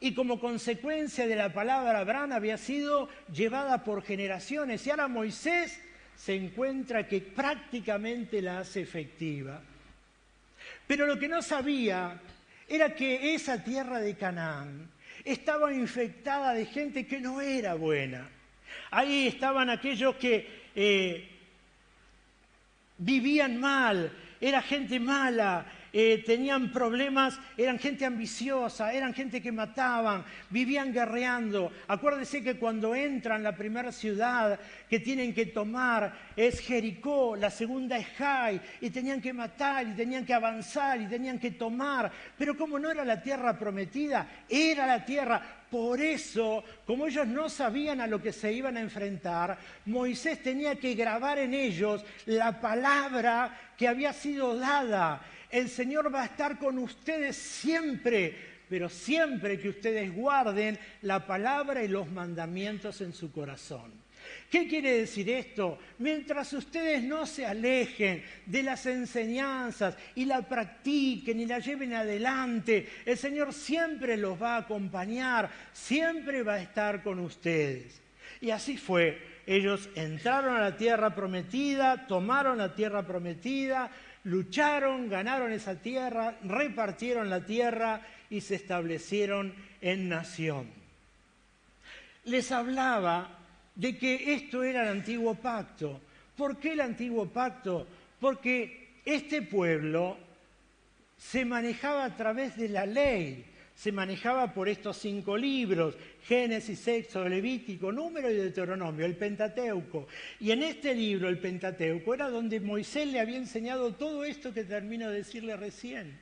Y como consecuencia de la palabra Abraham había sido llevada por generaciones. Y ahora Moisés se encuentra que prácticamente la hace efectiva. Pero lo que no sabía era que esa tierra de Canaán estaba infectada de gente que no era buena. Ahí estaban aquellos que vivían mal, era gente mala, tenían problemas, eran gente ambiciosa, eran gente que mataban, vivían guerreando. Acuérdense que cuando entran la primera ciudad que tienen que tomar es Jericó, la segunda es Jai, y tenían que matar, y tenían que avanzar, y tenían que tomar. Pero como no era la tierra prometida, era la tierra. Por eso, como ellos no sabían a lo que se iban a enfrentar, Moisés tenía que grabar en ellos la palabra que había sido dada. El Señor va a estar con ustedes siempre, pero siempre que ustedes guarden la palabra y los mandamientos en su corazón. ¿Qué quiere decir esto? Mientras ustedes no se alejen de las enseñanzas y la practiquen y la lleven adelante, el Señor siempre los va a acompañar, siempre va a estar con ustedes. Y así fue. Ellos entraron a la tierra prometida, tomaron la tierra prometida, lucharon, ganaron esa tierra, repartieron la tierra y se establecieron en nación. Les hablaba de que esto era el antiguo pacto. ¿Por qué el antiguo pacto? Porque este pueblo se manejaba a través de la ley, se manejaba por estos 5 libros, Génesis, Éxodo, Levítico, Número y Deuteronomio, el Pentateuco. Y en este libro, el Pentateuco, era donde Moisés le había enseñado todo esto que termino de decirle recién.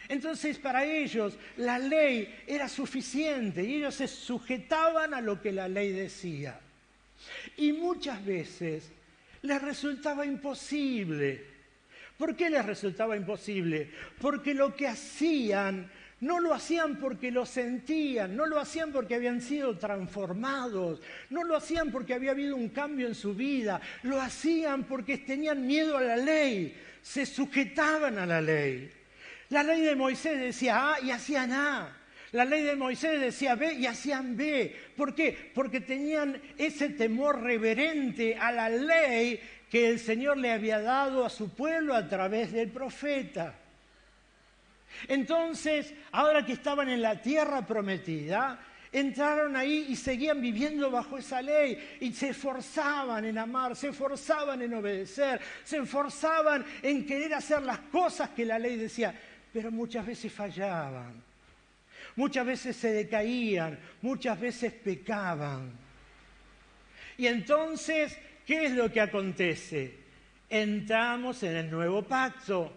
Entonces, para ellos, la ley era suficiente y ellos se sujetaban a lo que la ley decía. Y muchas veces les resultaba imposible. ¿Por qué les resultaba imposible? Porque lo que hacían, no lo hacían porque lo sentían, no lo hacían porque habían sido transformados, no lo hacían porque había habido un cambio en su vida, lo hacían porque tenían miedo a la ley, se sujetaban a la ley. La ley de Moisés decía A y hacían A. La ley de Moisés decía B y hacían B. ¿Por qué? Porque tenían ese temor reverente a la ley que el Señor le había dado a su pueblo a través del profeta. Entonces, ahora que estaban en la tierra prometida, entraron ahí y seguían viviendo bajo esa ley y se esforzaban en amar, se esforzaban en obedecer, se esforzaban en querer hacer las cosas que la ley decía, pero muchas veces fallaban. Muchas veces se decaían, muchas veces pecaban. Y entonces, ¿qué es lo que acontece? Entramos en el nuevo pacto.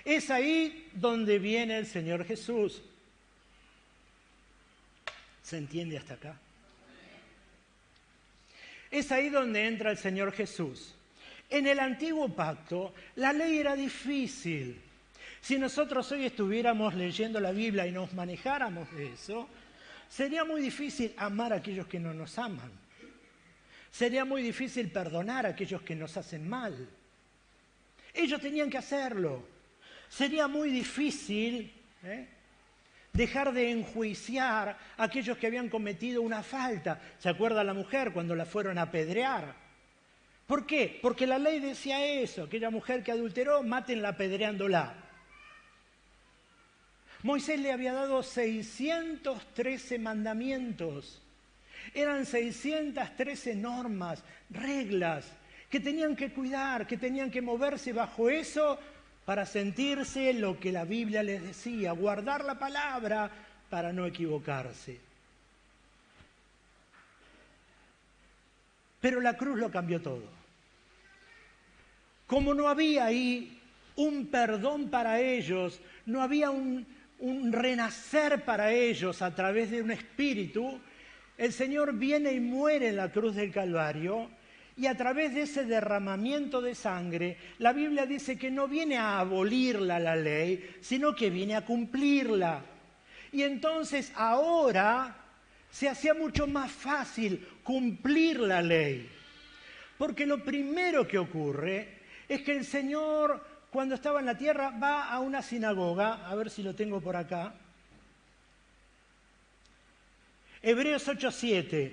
Es ahí donde viene el Señor Jesús. ¿Se entiende hasta acá? Es ahí donde entra el Señor Jesús. En el antiguo pacto, la ley era difícil. Si nosotros hoy estuviéramos leyendo la Biblia y nos manejáramos de eso, sería muy difícil amar a aquellos que no nos aman. Sería muy difícil perdonar a aquellos que nos hacen mal. Ellos tenían que hacerlo. Sería muy difícil dejar de enjuiciar a aquellos que habían cometido una falta. ¿Se acuerda la mujer cuando la fueron a apedrear? ¿Por qué? Porque la ley decía eso, aquella mujer que adulteró, mátenla apedreándola. Moisés le había dado 613 mandamientos. Eran 613 normas, reglas, que tenían que cuidar, que tenían que moverse bajo eso para sentirse lo que la Biblia les decía, guardar la palabra para no equivocarse. Pero la cruz lo cambió todo. Como no había ahí un perdón para ellos, no había un renacer para ellos a través de un espíritu, el Señor viene y muere en la cruz del Calvario y a través de ese derramamiento de sangre, la Biblia dice que no viene a abolirla la ley, sino que viene a cumplirla. Y entonces ahora se hacía mucho más fácil cumplir la ley. Porque lo primero que ocurre es que el Señor, cuando estaba en la tierra, va a una sinagoga, a ver si lo tengo por acá. Hebreos 8:7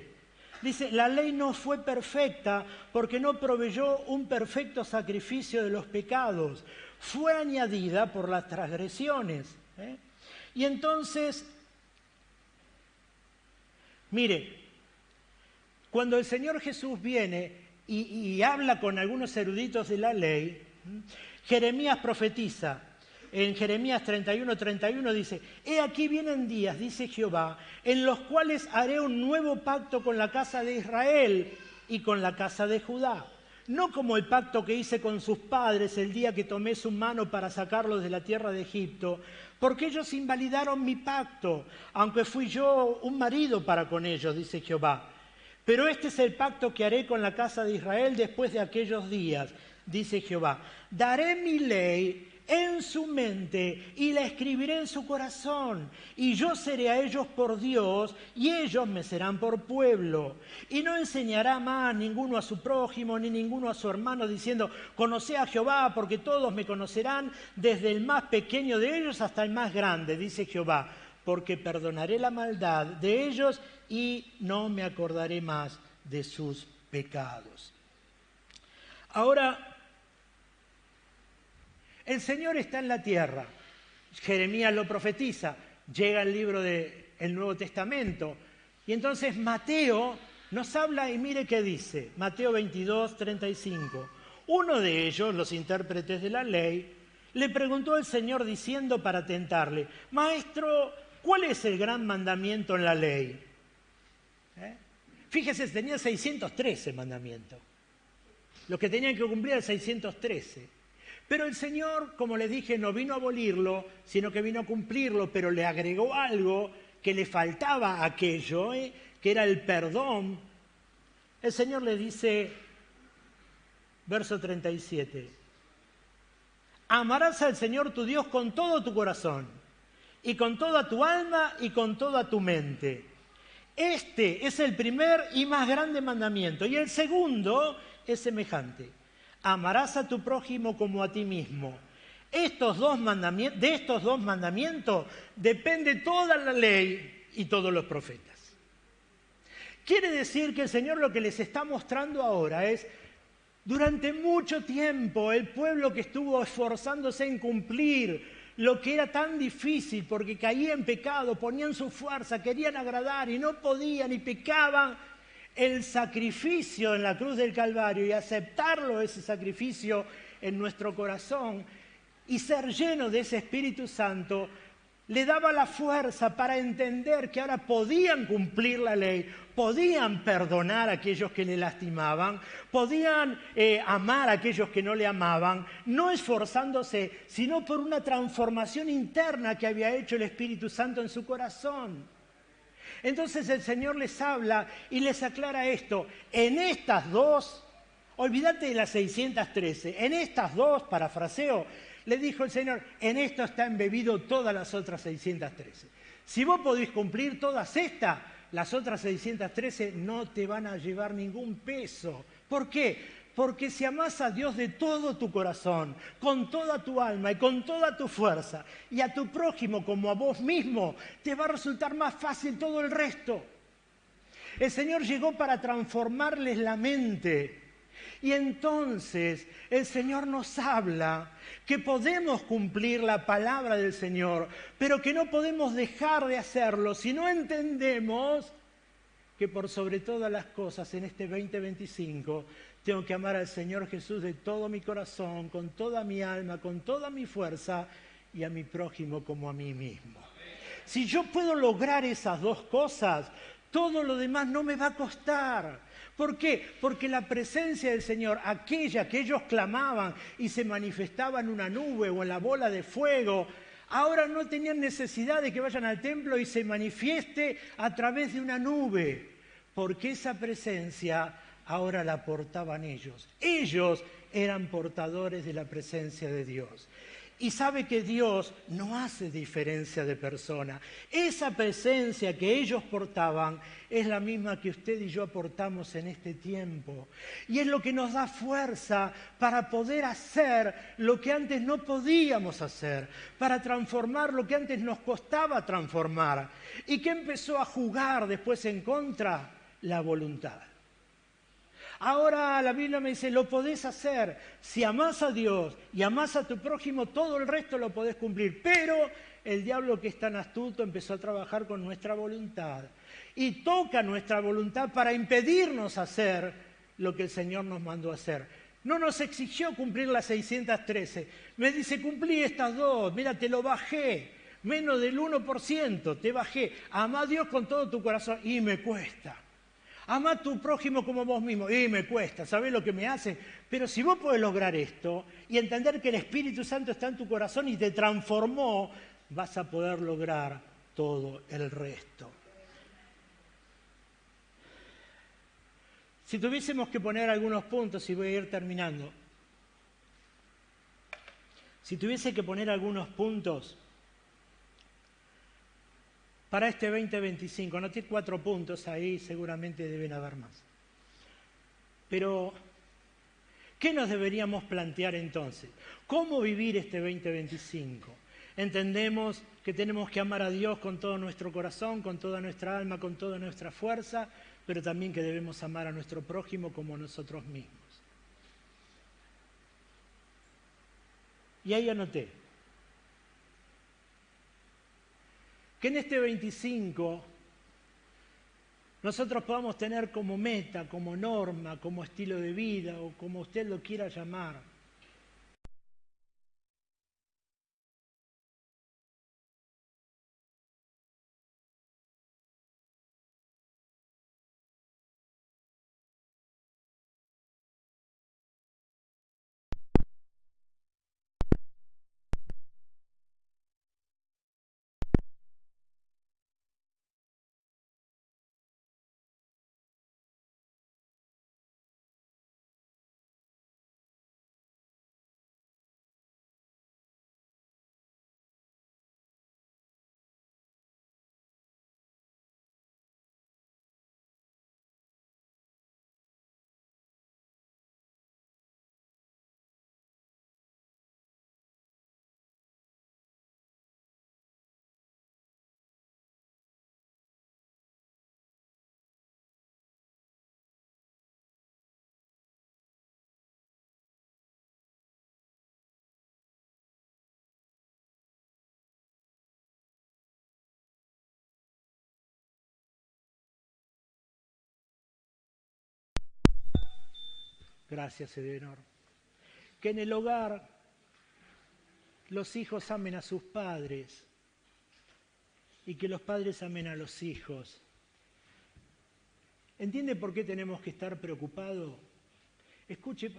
dice, la ley no fue perfecta porque no proveyó un perfecto sacrificio de los pecados, fue añadida por las transgresiones. Y entonces, mire, cuando el Señor Jesús viene y habla con algunos eruditos de la ley, Jeremías profetiza, en Jeremías 31:31 dice, «He aquí vienen días, dice Jehová, en los cuales haré un nuevo pacto con la casa de Israel y con la casa de Judá. No como el pacto que hice con sus padres el día que tomé su mano para sacarlos de la tierra de Egipto, porque ellos invalidaron mi pacto, aunque fui yo un marido para con ellos, dice Jehová. Pero este es el pacto que haré con la casa de Israel después de aquellos días, dice Jehová. Daré mi ley en su mente y la escribiré en su corazón. Y yo seré a ellos por Dios y ellos me serán por pueblo. Y no enseñará más ninguno a su prójimo ni ninguno a su hermano diciendo, conocé a Jehová porque todos me conocerán desde el más pequeño de ellos hasta el más grande, dice Jehová. Porque perdonaré la maldad de ellos y no me acordaré más de sus pecados». Ahora, el Señor está en la tierra. Jeremías lo profetiza. Llega el libro del Nuevo Testamento. Y entonces Mateo nos habla y mire qué dice. Mateo 22:35. Uno de ellos, los intérpretes de la ley, le preguntó al Señor diciendo para tentarle, «Maestro, ¿cuál es el gran mandamiento en la ley?» Fíjese, tenía 613 mandamientos. Los que tenían que cumplir el 613. Pero el Señor, como les dije, no vino a abolirlo, sino que vino a cumplirlo, pero le agregó algo que le faltaba a aquello, que era el perdón. El Señor le dice, verso 37, «Amarás al Señor tu Dios con todo tu corazón, y con toda tu alma, y con toda tu mente. Este es el primer y más grande mandamiento, y el segundo es semejante. Amarás a tu prójimo como a ti mismo. De estos dos mandamientos depende toda la ley y todos los profetas». Quiere decir que el Señor lo que les está mostrando ahora es, durante mucho tiempo el pueblo que estuvo esforzándose en cumplir lo que era tan difícil porque caía en pecado, ponían su fuerza, querían agradar y no podían y pecaban, el sacrificio en la cruz del Calvario y aceptarlo, ese sacrificio en nuestro corazón y ser lleno de ese Espíritu Santo, le daba la fuerza para entender que ahora podían cumplir la ley, podían perdonar a aquellos que le lastimaban, podían amar a aquellos que no le amaban, no esforzándose, sino por una transformación interna que había hecho el Espíritu Santo en su corazón. Entonces el Señor les habla y les aclara esto. En estas dos, olvídate de las 613, en estas dos, parafraseo, le dijo el Señor, en esto está embebido todas las otras 613. Si vos podés cumplir todas estas, las otras 613 no te van a llevar ningún peso. ¿Por qué? Porque si amás a Dios de todo tu corazón, con toda tu alma y con toda tu fuerza, y a tu prójimo como a vos mismo, te va a resultar más fácil todo el resto. El Señor llegó para transformarles la mente. Y entonces el Señor nos habla que podemos cumplir la palabra del Señor, pero que no podemos dejar de hacerlo si no entendemos que por sobre todas las cosas en este 2025 tengo que amar al Señor Jesús de todo mi corazón, con toda mi alma, con toda mi fuerza y a mi prójimo como a mí mismo. Si yo puedo lograr esas dos cosas, todo lo demás no me va a costar. ¿Por qué? Porque la presencia del Señor, aquella que ellos clamaban y se manifestaba en una nube o en la bola de fuego, ahora no tenían necesidad de que vayan al templo y se manifieste a través de una nube, porque esa presencia ahora la portaban ellos. Ellos eran portadores de la presencia de Dios. Y sabe que Dios no hace diferencia de persona. Esa presencia que ellos portaban es la misma que usted y yo aportamos en este tiempo. Y es lo que nos da fuerza para poder hacer lo que antes no podíamos hacer, para transformar lo que antes nos costaba transformar. ¿Y qué empezó a jugar después en contra? La voluntad. Ahora la Biblia me dice, lo podés hacer. Si amás a Dios y amás a tu prójimo, todo el resto lo podés cumplir. Pero el diablo, que es tan astuto, empezó a trabajar con nuestra voluntad. Y toca nuestra voluntad para impedirnos hacer lo que el Señor nos mandó a hacer. No nos exigió cumplir las 613. Me dice, cumplí estas dos, mira, te lo bajé. Menos del 1%, te bajé. Amá a Dios con todo tu corazón. Y me cuesta. Amá a tu prójimo como vos mismo. Y me cuesta. ¿Sabés lo que me hace? Pero si vos podés lograr esto y entender que el Espíritu Santo está en tu corazón y te transformó, vas a poder lograr todo el resto. Si tuviésemos que poner algunos puntos, y voy a ir terminando. Si tuviese que poner algunos puntos para este 2025, anoté 4 puntos ahí, seguramente deben haber más. Pero, ¿qué nos deberíamos plantear entonces? ¿Cómo vivir este 2025? Entendemos que tenemos que amar a Dios con todo nuestro corazón, con toda nuestra alma, con toda nuestra fuerza, pero también que debemos amar a nuestro prójimo como a nosotros mismos. Y ahí anoté que en este 25 nosotros podamos tener como meta, como norma, como estilo de vida o como usted lo quiera llamar, gracias Edenor, que en el hogar los hijos amen a sus padres y que los padres amen a los hijos. ¿Entiende por qué tenemos que estar preocupados? Escuche,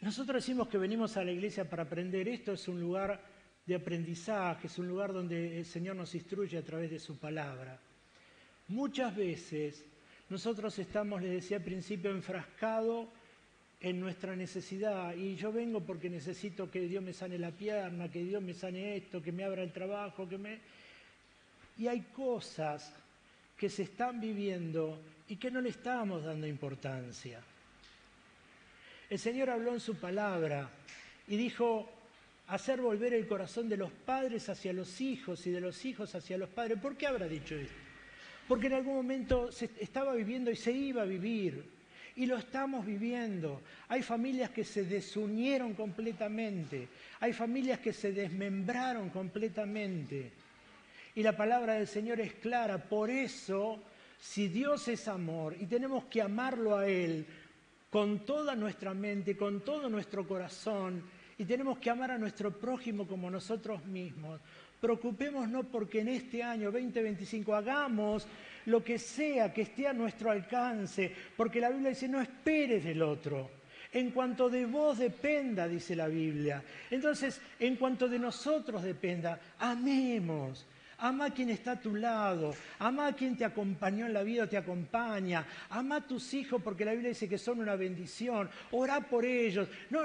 nosotros decimos que venimos a la iglesia para aprender. Esto es un lugar de aprendizaje, es un lugar donde el Señor nos instruye a través de su palabra. Muchas veces nosotros estamos, les decía al principio, enfrascados en nuestra necesidad. Y yo vengo porque necesito que Dios me sane la pierna, que Dios me sane esto, que me abra el trabajo, Y hay cosas que se están viviendo y que no le estamos dando importancia. El Señor habló en su palabra y dijo, hacer volver el corazón de los padres hacia los hijos y de los hijos hacia los padres. ¿Por qué habrá dicho esto? Porque en algún momento se estaba viviendo y se iba a vivir. Y lo estamos viviendo. Hay familias que se desunieron completamente. Hay familias que se desmembraron completamente. Y la palabra del Señor es clara. Por eso, si Dios es amor y tenemos que amarlo a Él con toda nuestra mente, con todo nuestro corazón, y tenemos que amar a nuestro prójimo como nosotros mismos, preocupémonos porque en este año 2025 hagamos lo que sea que esté a nuestro alcance, porque la Biblia dice, no esperes del otro. En cuanto de vos dependa, dice la Biblia. Entonces, en cuanto de nosotros dependa, amemos. Ama a quien está a tu lado, ama a quien te acompañó en la vida o te acompaña, ama a tus hijos porque la Biblia dice que son una bendición, orá por ellos, no,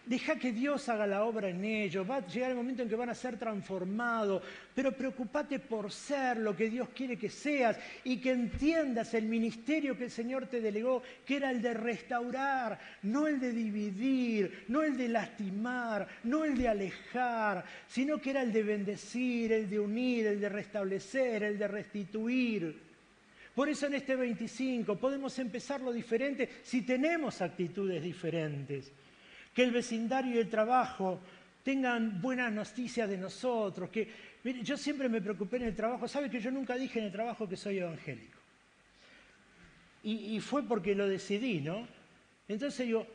deja que Dios haga la obra en ellos, va a llegar el momento en que van a ser transformados, pero preocupate por ser lo que Dios quiere que seas y que entiendas el ministerio que el Señor te delegó, que era el de restaurar, no el de dividir, no el de lastimar, no el de alejar, sino que era el de bendecir, el de unir, el de restablecer, el de restituir. Por eso en este 25 podemos empezarlo diferente si tenemos actitudes diferentes. Que el vecindario y el trabajo tengan buenas noticias de nosotros. Mire, yo siempre me preocupé en el trabajo. ¿Sabe que yo nunca dije en el trabajo que soy evangélico? Y fue porque lo decidí, ¿no? Entonces digo,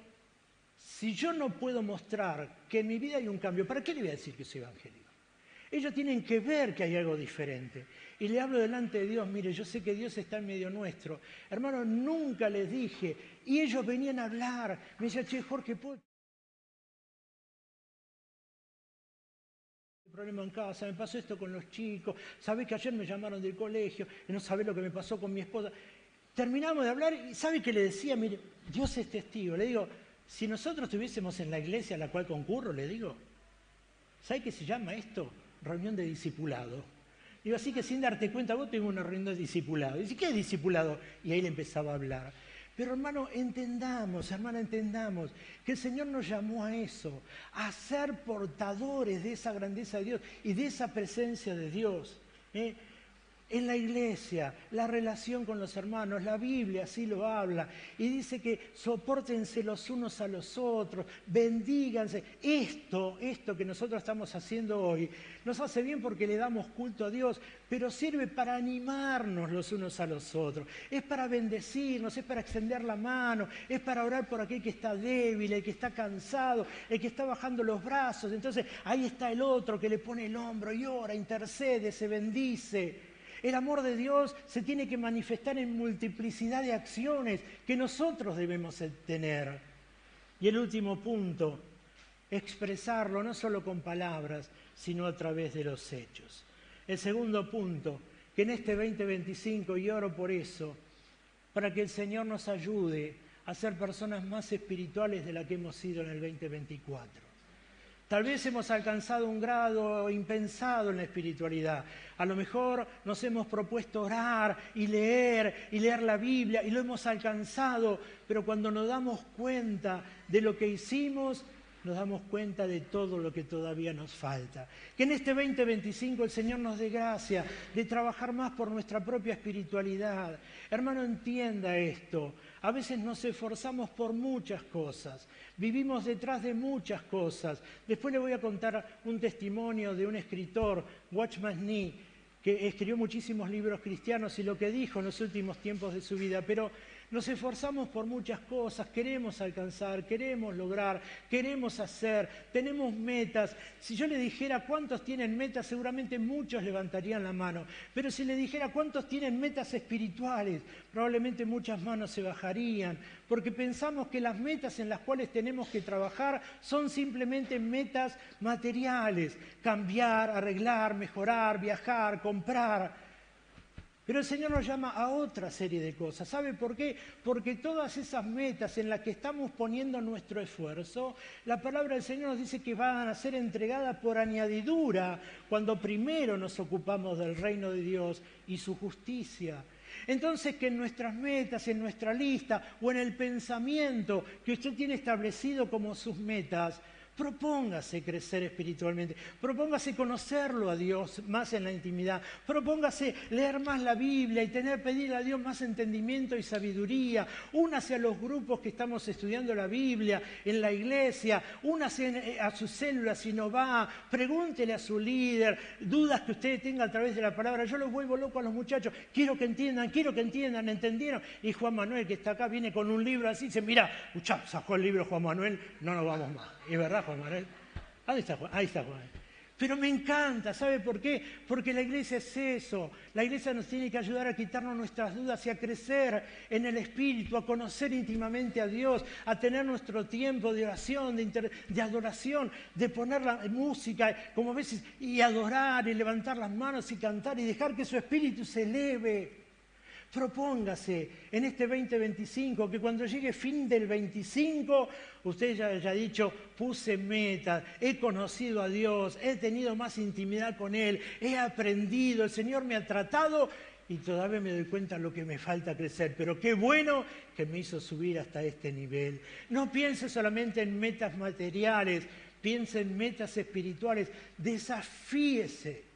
si yo no puedo mostrar que en mi vida hay un cambio, ¿para qué le voy a decir que soy evangélico? Ellos tienen que ver que hay algo diferente. Y le hablo delante de Dios, mire, yo sé que Dios está en medio nuestro. Hermano, nunca les dije. Y ellos venían a hablar. Me decían, che, Jorge, ¿puedo? Problema en casa, me pasó esto con los chicos, sabés que ayer me llamaron del colegio, y no sabés lo que me pasó con mi esposa. Terminamos de hablar y ¿sabe qué le decía? Mire, Dios es testigo. Le digo, si nosotros estuviésemos en la iglesia a la cual concurro, le digo, ¿sabe qué se llama esto? Reunión de discipulado. Digo, así que sin darte cuenta, vos tenés una reunión de discipulado. Y dice, ¿qué es discipulado? Y ahí le empezaba a hablar. Pero hermano, hermana, entendamos que el Señor nos llamó a eso, a ser portadores de esa grandeza de Dios y de esa presencia de Dios. En la iglesia, la relación con los hermanos, la Biblia así lo habla, y dice que sopórtense los unos a los otros, bendíganse. Esto que nosotros estamos haciendo hoy, nos hace bien porque le damos culto a Dios, pero sirve para animarnos los unos a los otros, es para bendecirnos, es para extender la mano, es para orar por aquel que está débil, el que está cansado, el que está bajando los brazos. Entonces ahí está el otro que le pone el hombro y ora, intercede, se bendice. El amor de Dios se tiene que manifestar en multiplicidad de acciones que nosotros debemos tener. Y el último punto, expresarlo no solo con palabras, sino a través de los hechos. El segundo punto, que en este 2025, y oro por eso, para que el Señor nos ayude a ser personas más espirituales de las que hemos sido en el 2024. Tal vez hemos alcanzado un grado impensado en la espiritualidad. A lo mejor nos hemos propuesto orar y leer la Biblia y lo hemos alcanzado, pero cuando nos damos cuenta de lo que hicimos, nos damos cuenta de todo lo que todavía nos falta. Que en este 2025 el Señor nos dé gracia de trabajar más por nuestra propia espiritualidad. Hermano, entienda esto. A veces nos esforzamos por muchas cosas, vivimos detrás de muchas cosas. Después le voy a contar un testimonio de un escritor, Watchman Nee, que escribió muchísimos libros cristianos y lo que dijo en los últimos tiempos de su vida, pero nos esforzamos por muchas cosas, queremos alcanzar, queremos lograr, queremos hacer, tenemos metas. Si yo le dijera cuántos tienen metas, seguramente muchos levantarían la mano. Pero si le dijera cuántos tienen metas espirituales, probablemente muchas manos se bajarían, porque pensamos que las metas en las cuales tenemos que trabajar son simplemente metas materiales: cambiar, arreglar, mejorar, viajar, comprar. Pero el Señor nos llama a otra serie de cosas. ¿Sabe por qué? Porque todas esas metas en las que estamos poniendo nuestro esfuerzo, la palabra del Señor nos dice que van a ser entregadas por añadidura cuando primero nos ocupamos del reino de Dios y su justicia. Entonces, que en nuestras metas, en nuestra lista o en el pensamiento que usted tiene establecido como sus metas, propóngase crecer espiritualmente, propóngase conocerlo a Dios más en la intimidad, propóngase leer más la Biblia y pedirle a Dios más entendimiento y sabiduría. Únase a los grupos que estamos estudiando la Biblia en la iglesia, únase a sus células si no va, pregúntele a su líder dudas que usted tenga a través de la palabra. Yo los vuelvo loco a los muchachos, quiero que entiendan, ¿entendieron? Y Juan Manuel, que está acá, viene con un libro así, dice, mira, sacó el libro Juan Manuel, no nos vamos más. Es verdad, Juan Manuel. ¿Dónde está Juan? Ahí está Juan. Pero me encanta, ¿sabe por qué? Porque la iglesia es eso. La iglesia nos tiene que ayudar a quitarnos nuestras dudas y a crecer en el Espíritu, a conocer íntimamente a Dios, a tener nuestro tiempo de oración, de adoración, de poner la música, como a veces, y adorar y levantar las manos y cantar y dejar que su espíritu se eleve. Propóngase en este 2025 que cuando llegue fin del 25, usted ya haya dicho, puse metas, he conocido a Dios, he tenido más intimidad con Él, he aprendido, el Señor me ha tratado y todavía me doy cuenta de lo que me falta crecer. Pero qué bueno que me hizo subir hasta este nivel. No piense solamente en metas materiales, piense en metas espirituales, desafíese.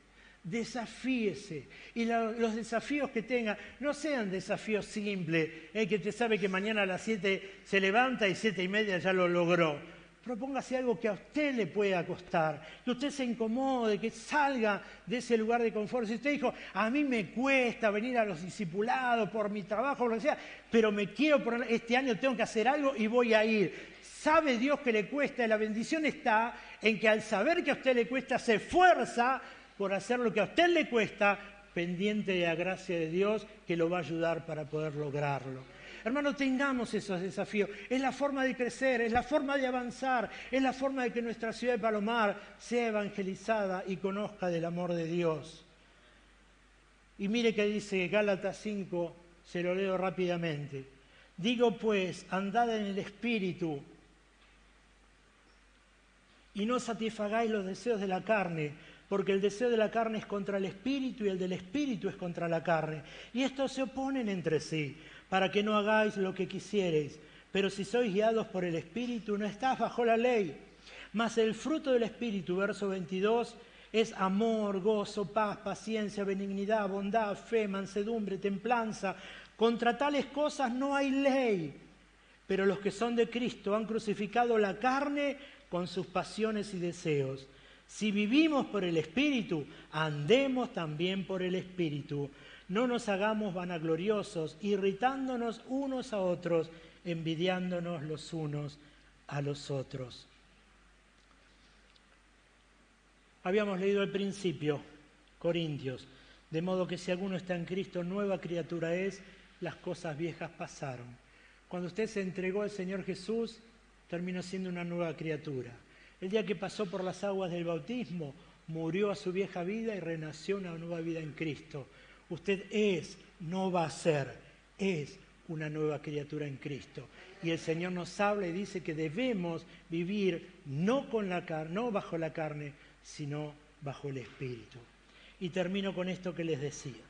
Y los desafíos que tenga no sean desafíos simples, que usted sabe que mañana a las 7 se levanta y 7:30 ya lo logró. Propóngase algo que a usted le pueda costar, que usted se incomode, que salga de ese lugar de confort. Si usted dijo, a mí me cuesta venir a los discipulados por mi trabajo, lo que sea, pero me quiero poner, este año tengo que hacer algo y voy a ir. Sabe Dios que le cuesta y la bendición está en que al saber que a usted le cuesta, se esfuerza por hacer lo que a usted le cuesta, pendiente de la gracia de Dios que lo va a ayudar para poder lograrlo. Hermanos, tengamos esos desafíos. Es la forma de crecer, es la forma de avanzar, es la forma de que nuestra ciudad de Palomar sea evangelizada y conozca del amor de Dios. Y mire que dice Gálatas 5, se lo leo rápidamente. Digo pues, andad en el Espíritu y no satisfagáis los deseos de la carne, porque el deseo de la carne es contra el Espíritu y el del Espíritu es contra la carne. Y estos se oponen entre sí, para que no hagáis lo que quisiereis. Pero si sois guiados por el Espíritu, no estás bajo la ley. Mas el fruto del Espíritu, verso 22, es amor, gozo, paz, paciencia, benignidad, bondad, fe, mansedumbre, templanza. Contra tales cosas no hay ley. Pero los que son de Cristo han crucificado la carne con sus pasiones y deseos. Si vivimos por el Espíritu, andemos también por el Espíritu. No nos hagamos vanagloriosos, irritándonos unos a otros, envidiándonos los unos a los otros. Habíamos leído al principio, Corintios, de modo que si alguno está en Cristo, nueva criatura es, las cosas viejas pasaron. Cuando usted se entregó al Señor Jesús, terminó siendo una nueva criatura. El día que pasó por las aguas del bautismo, murió a su vieja vida y renació una nueva vida en Cristo. Usted es, no va a ser, es una nueva criatura en Cristo. Y el Señor nos habla y dice que debemos vivir no bajo la carne, sino bajo el Espíritu. Y termino con esto que les decía.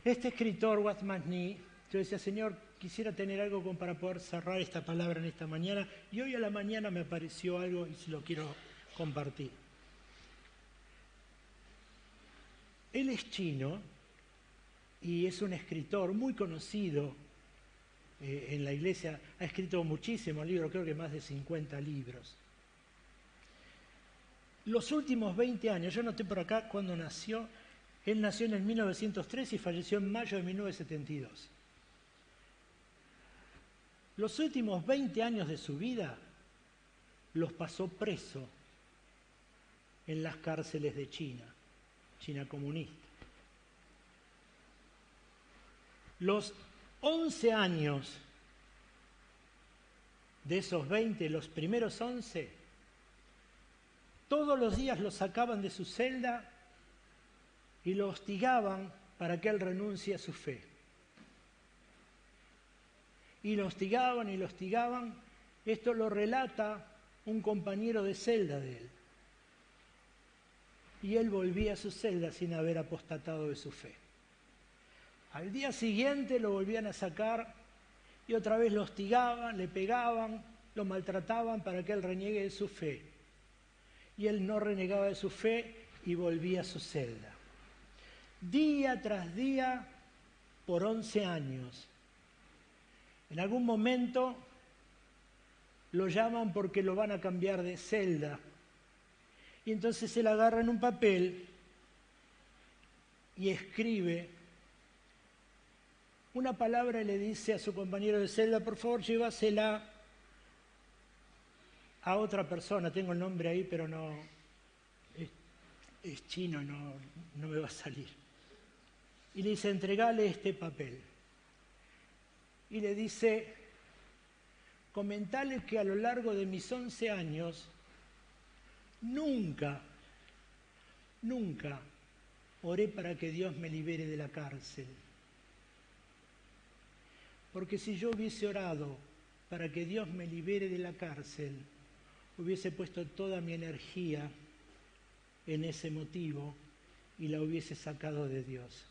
Este escritor, Watchman Nee, yo decía, Señor, quisiera tener algo para poder cerrar esta palabra en esta mañana, y hoy a la mañana me apareció algo y se lo quiero compartir. Él es chino y es un escritor muy conocido en la iglesia, ha escrito muchísimos libros, creo que más de 50 libros. Los últimos 20 años, yo noté por acá cuando nació, él nació en el 1903 y falleció en mayo de 1972. Los últimos 20 años de su vida los pasó preso en las cárceles de China comunista. Los 11 años de esos 20, los primeros 11, todos los días lo sacaban de su celda y lo hostigaban para que él renuncie a su fe. Y lo hostigaban y lo hostigaban. Esto lo relata un compañero de celda de él. Y él volvía a su celda sin haber apostatado de su fe. Al día siguiente lo volvían a sacar y otra vez lo hostigaban, le pegaban, lo maltrataban para que él reniegue de su fe. Y él no renegaba de su fe y volvía a su celda. Día tras día, por 11 años. En algún momento lo llaman porque lo van a cambiar de celda. Y entonces él agarra en un papel y escribe una palabra y le dice a su compañero de celda, por favor, llévasela a otra persona. Tengo el nombre ahí, pero no es chino, no me va a salir. Y le dice, entregale este papel. Y le dice, comentale que a lo largo de mis 11 años, nunca oré para que Dios me libere de la cárcel. Porque si yo hubiese orado para que Dios me libere de la cárcel, hubiese puesto toda mi energía en ese motivo y la hubiese sacado de Dios.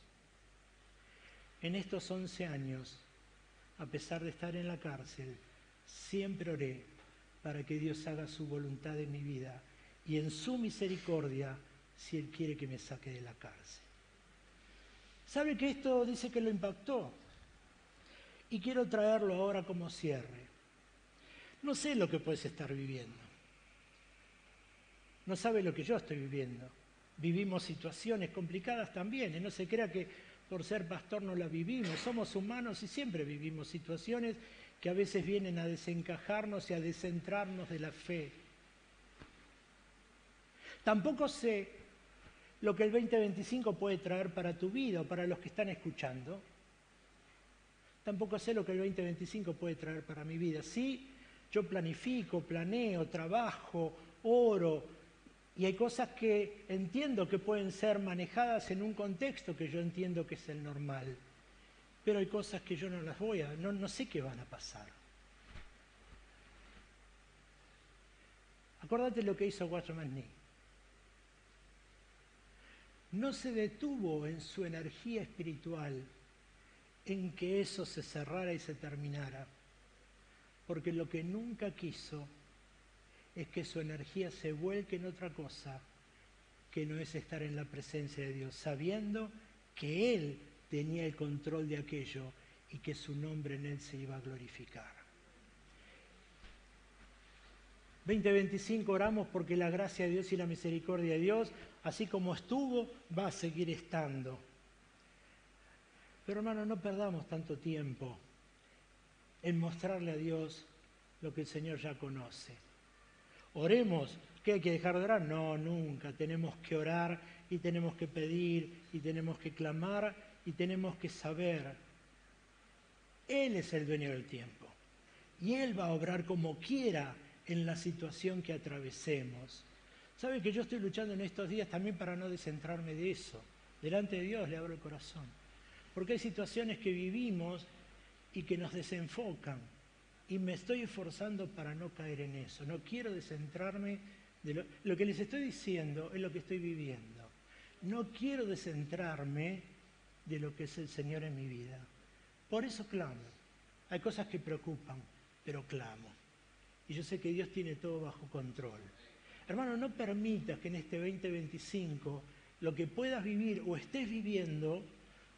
En estos 11 años, a pesar de estar en la cárcel, siempre oré para que Dios haga su voluntad en mi vida y en su misericordia, si Él quiere que me saque de la cárcel. ¿Sabe que esto dice que lo impactó? Y quiero traerlo ahora como cierre. No sé lo que puedes estar viviendo. No sabe lo que yo estoy viviendo. Vivimos situaciones complicadas también, y no se crea que por ser pastor no las vivimos. Somos humanos y siempre vivimos situaciones que a veces vienen a desencajarnos y a descentrarnos de la fe. Tampoco sé lo que el 2025 puede traer para tu vida o para los que están escuchando. Tampoco sé lo que el 2025 puede traer para mi vida. Sí, yo planifico, planeo, trabajo, oro, y hay cosas que entiendo que pueden ser manejadas en un contexto que yo entiendo que es el normal. Pero hay cosas que yo no las no sé qué van a pasar. Acordate lo que hizo Watchman Nee. No se detuvo en su energía espiritual en que eso se cerrara y se terminara, porque lo que nunca quiso es que su energía se vuelque en otra cosa que no es estar en la presencia de Dios, sabiendo que Él tenía el control de aquello y que su nombre en Él se iba a glorificar. 2025 oramos porque la gracia de Dios y la misericordia de Dios, así como estuvo, va a seguir estando. Pero hermano, no perdamos tanto tiempo en mostrarle a Dios lo que el Señor ya conoce. Oremos. ¿Qué hay que dejar de orar? No, nunca. Tenemos que orar y tenemos que pedir y tenemos que clamar y tenemos que saber. Él es el dueño del tiempo y Él va a obrar como quiera en la situación que atravesemos. ¿Sabe que yo estoy luchando en estos días también para no descentrarme de eso? Delante de Dios le abro el corazón. Porque hay situaciones que vivimos y que nos desenfocan. Y me estoy esforzando para no caer en eso. No quiero descentrarme de lo que les estoy diciendo, es lo que estoy viviendo. No quiero descentrarme de lo que es el Señor en mi vida. Por eso clamo. Hay cosas que preocupan, pero clamo. Y yo sé que Dios tiene todo bajo control. Hermano, no permitas que en este 2025 lo que puedas vivir o estés viviendo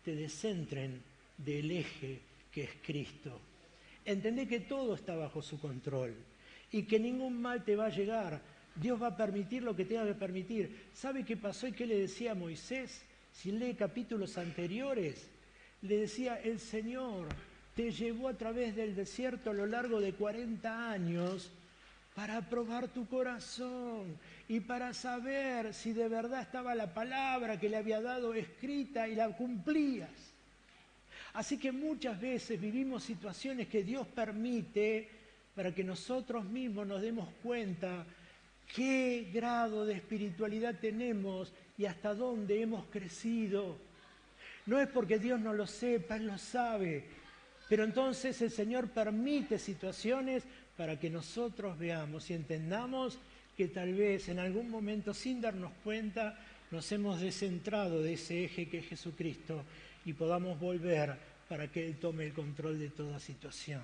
te descentren del eje que es Cristo. Entendé que todo está bajo su control y que ningún mal te va a llegar. Dios va a permitir lo que tenga que permitir. ¿Sabe qué pasó y qué le decía a Moisés? Si lee capítulos anteriores, le decía, el Señor te llevó a través del desierto a lo largo de 40 años para probar tu corazón y para saber si de verdad estaba la palabra que le había dado escrita y la cumplías. Así que muchas veces vivimos situaciones que Dios permite para que nosotros mismos nos demos cuenta qué grado de espiritualidad tenemos y hasta dónde hemos crecido. No es porque Dios no lo sepa, Él lo sabe. Pero entonces el Señor permite situaciones para que nosotros veamos y entendamos que tal vez en algún momento, sin darnos cuenta, nos hemos descentrado de ese eje que es Jesucristo y podamos volver para que Él tome el control de toda situación.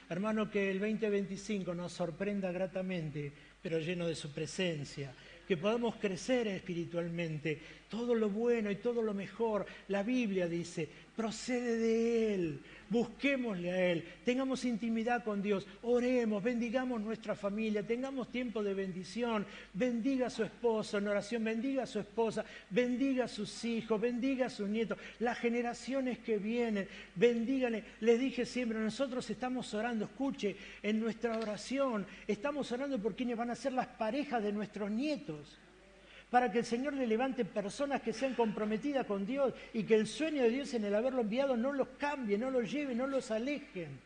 Hermano, que el 2025 nos sorprenda gratamente, pero lleno de su presencia. Que podamos crecer espiritualmente. Todo lo bueno y todo lo mejor, la Biblia dice, procede de Él. Busquémosle a Él, tengamos intimidad con Dios, oremos, bendigamos nuestra familia, tengamos tiempo de bendición, bendiga a su esposo en oración, bendiga a su esposa, bendiga a sus hijos, bendiga a sus nietos, las generaciones que vienen, bendíganle. Les dije siempre, nosotros estamos orando, escuche, en nuestra oración, estamos orando por quienes van a ser las parejas de nuestros nietos. Para que el Señor le levante personas que sean comprometidas con Dios y que el sueño de Dios en el haberlo enviado no los cambie, no los lleve, no los alejen.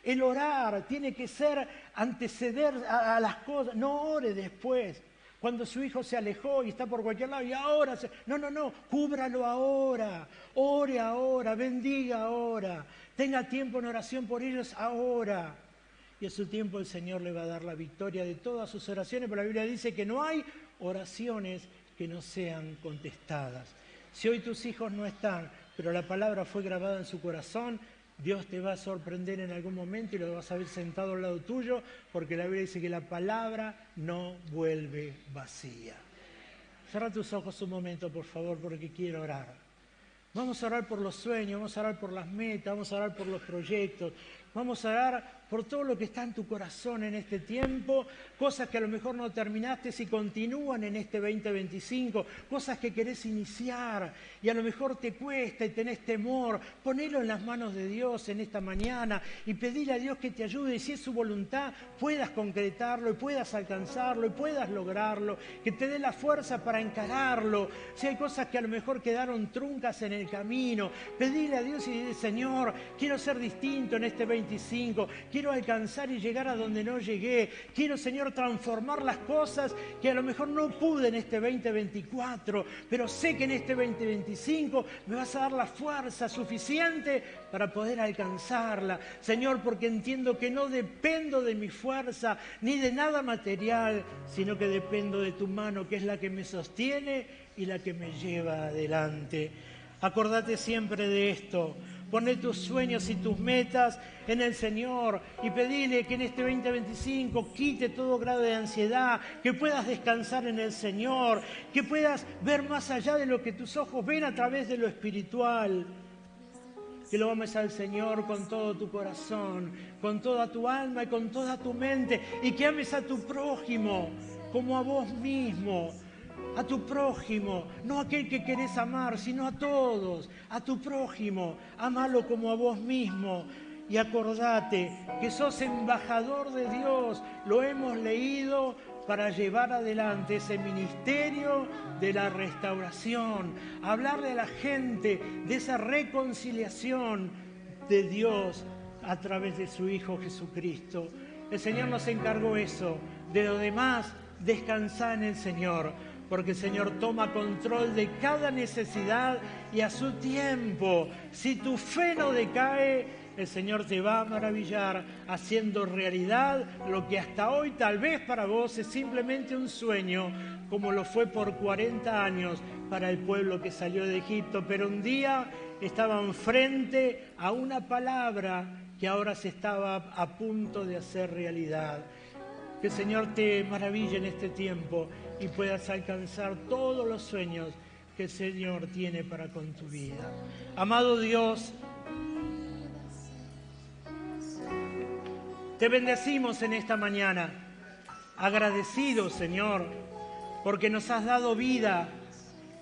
El orar tiene que ser anteceder a las cosas, no ore después. Cuando su hijo se alejó y está por cualquier lado y ahora... No, cúbralo ahora, ore ahora, bendiga ahora, tenga tiempo en oración por ellos ahora. Y a su tiempo el Señor le va a dar la victoria de todas sus oraciones, pero la Biblia dice que no hay oraciones que no sean contestadas. Si hoy tus hijos no están, pero la palabra fue grabada en su corazón, Dios te va a sorprender en algún momento y lo vas a ver sentado al lado tuyo, porque la Biblia dice que la palabra no vuelve vacía. Cierra tus ojos un momento, por favor, porque quiero orar. Vamos a orar por los sueños, vamos a orar por las metas, vamos a orar por los proyectos, vamos a orar por todo lo que está en tu corazón en este tiempo, cosas que a lo mejor no terminaste y continúan en este 2025, cosas que querés iniciar y a lo mejor te cuesta y tenés temor. Ponelo en las manos de Dios en esta mañana y pedile a Dios que te ayude, y si es su voluntad puedas concretarlo y puedas alcanzarlo y puedas lograrlo, que te dé la fuerza para encararlo. Si hay cosas que a lo mejor quedaron truncas en el camino, pedile a Dios y dile: Señor, quiero ser distinto en este 25, quiero alcanzar y llegar a donde no llegué, quiero, Señor, transformar las cosas que a lo mejor no pude en este 2024, pero sé que en este 2025 me vas a dar la fuerza suficiente para poder alcanzarla, Señor, porque entiendo que no dependo de mi fuerza ni de nada material, sino que dependo de tu mano, que es la que me sostiene y la que me lleva adelante. Acordate siempre de esto. Poné tus sueños y tus metas en el Señor y pedile que en este 2025 quite todo grado de ansiedad, que puedas descansar en el Señor, que puedas ver más allá de lo que tus ojos ven a través de lo espiritual. Que lo ames al Señor con todo tu corazón, con toda tu alma y con toda tu mente, y que ames a tu prójimo como a vos mismo. A tu prójimo, no a aquel que querés amar, sino a todos, a tu prójimo, amalo como a vos mismo. Y acordate que sos embajador de Dios, lo hemos leído, para llevar adelante ese ministerio de la restauración, hablarle a la gente de esa reconciliación de Dios a través de su Hijo Jesucristo. El Señor nos encargó eso, de lo demás, descansá en el Señor, porque el Señor toma control de cada necesidad y a su tiempo. Si tu fe no decae, el Señor te va a maravillar haciendo realidad lo que hasta hoy tal vez para vos es simplemente un sueño, como lo fue por 40 años para el pueblo que salió de Egipto. Pero un día estaban frente a una palabra que ahora se estaba a punto de hacer realidad. Que el Señor te maraville en este tiempo y puedas alcanzar todos los sueños que el Señor tiene para con tu vida. Amado Dios, te bendecimos en esta mañana, agradecidos, Señor, porque nos has dado vida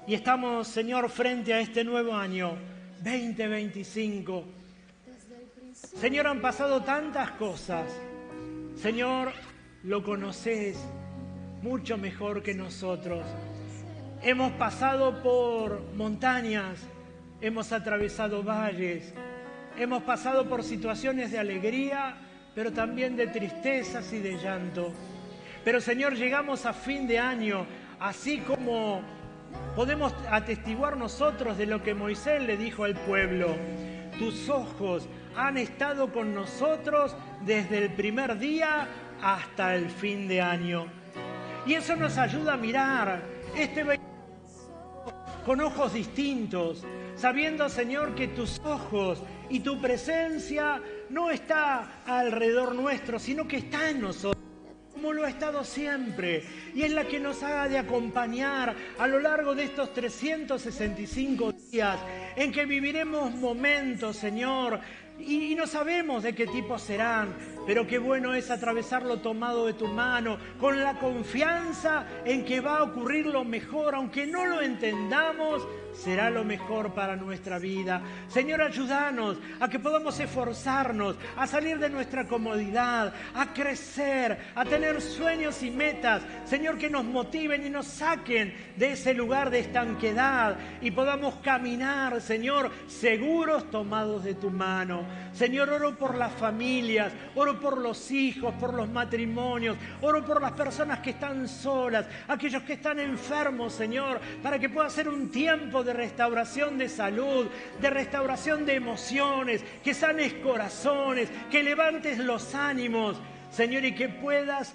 y estamos, Señor, frente a este nuevo año 2025. Señor, han pasado tantas cosas. Señor, lo conoces mucho mejor que nosotros. Hemos pasado por montañas, hemos atravesado valles, hemos pasado por situaciones de alegría, pero también de tristezas y de llanto. Pero, Señor, llegamos a fin de año, así como podemos atestiguar nosotros de lo que Moisés le dijo al pueblo. Tus ojos han estado con nosotros desde el primer día hasta el fin de año. Y eso nos ayuda a mirar este con ojos distintos, sabiendo, Señor, que tus ojos y tu presencia no está alrededor nuestro, sino que está en nosotros, como lo ha estado siempre, y es la que nos haga de acompañar a lo largo de estos 365 días, en que viviremos momentos, Señor, y no sabemos de qué tipo serán, pero qué bueno es atravesarlo tomado de tu mano, con la confianza en que va a ocurrir lo mejor, aunque no lo entendamos, será lo mejor para nuestra vida. Señor, ayúdanos a que podamos esforzarnos, a salir de nuestra comodidad, a crecer, a tener sueños y metas, Señor, que nos motiven y nos saquen de ese lugar de estanquedad y podamos caminar, Señor, seguros tomados de tu mano. Señor, oro por las familias, oro por los hijos, por los matrimonios, oro por las personas que están solas, aquellos que están enfermos, Señor, para que pueda ser un tiempo de restauración de salud, de restauración de emociones, que sanes corazones, que levantes los ánimos, Señor, y que puedas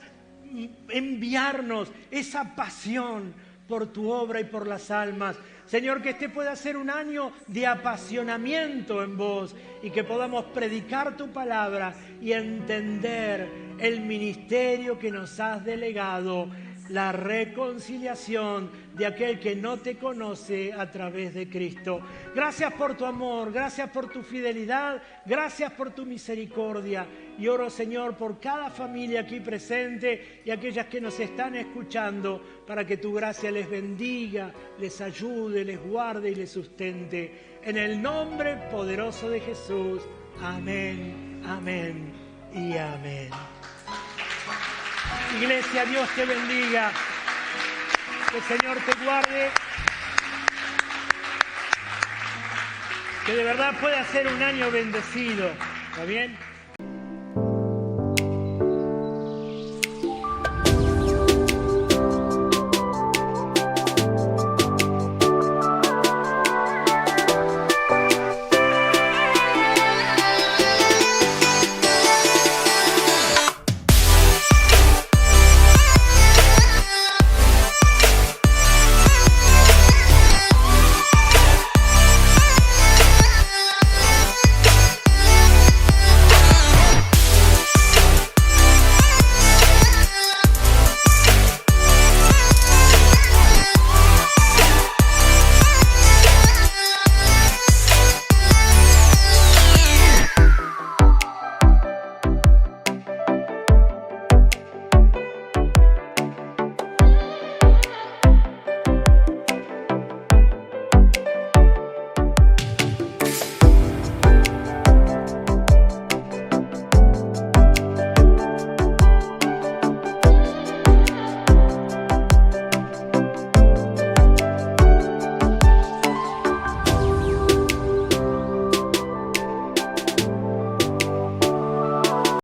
enviarnos esa pasión por tu obra y por las almas. Señor, que este pueda ser un año de apasionamiento en vos y que podamos predicar tu palabra y entender el ministerio que nos has delegado la reconciliación de aquel que no te conoce a través de Cristo. Gracias por tu amor, gracias por tu fidelidad, gracias por tu misericordia. Y oro, Señor, por cada familia aquí presente y aquellas que nos están escuchando, para que tu gracia les bendiga, les ayude, les guarde y les sustente. En el nombre poderoso de Jesús. Amén, amén y amén. Iglesia, Dios te bendiga. Que el Señor te guarde. Que de verdad pueda ser un año bendecido. ¿Está bien?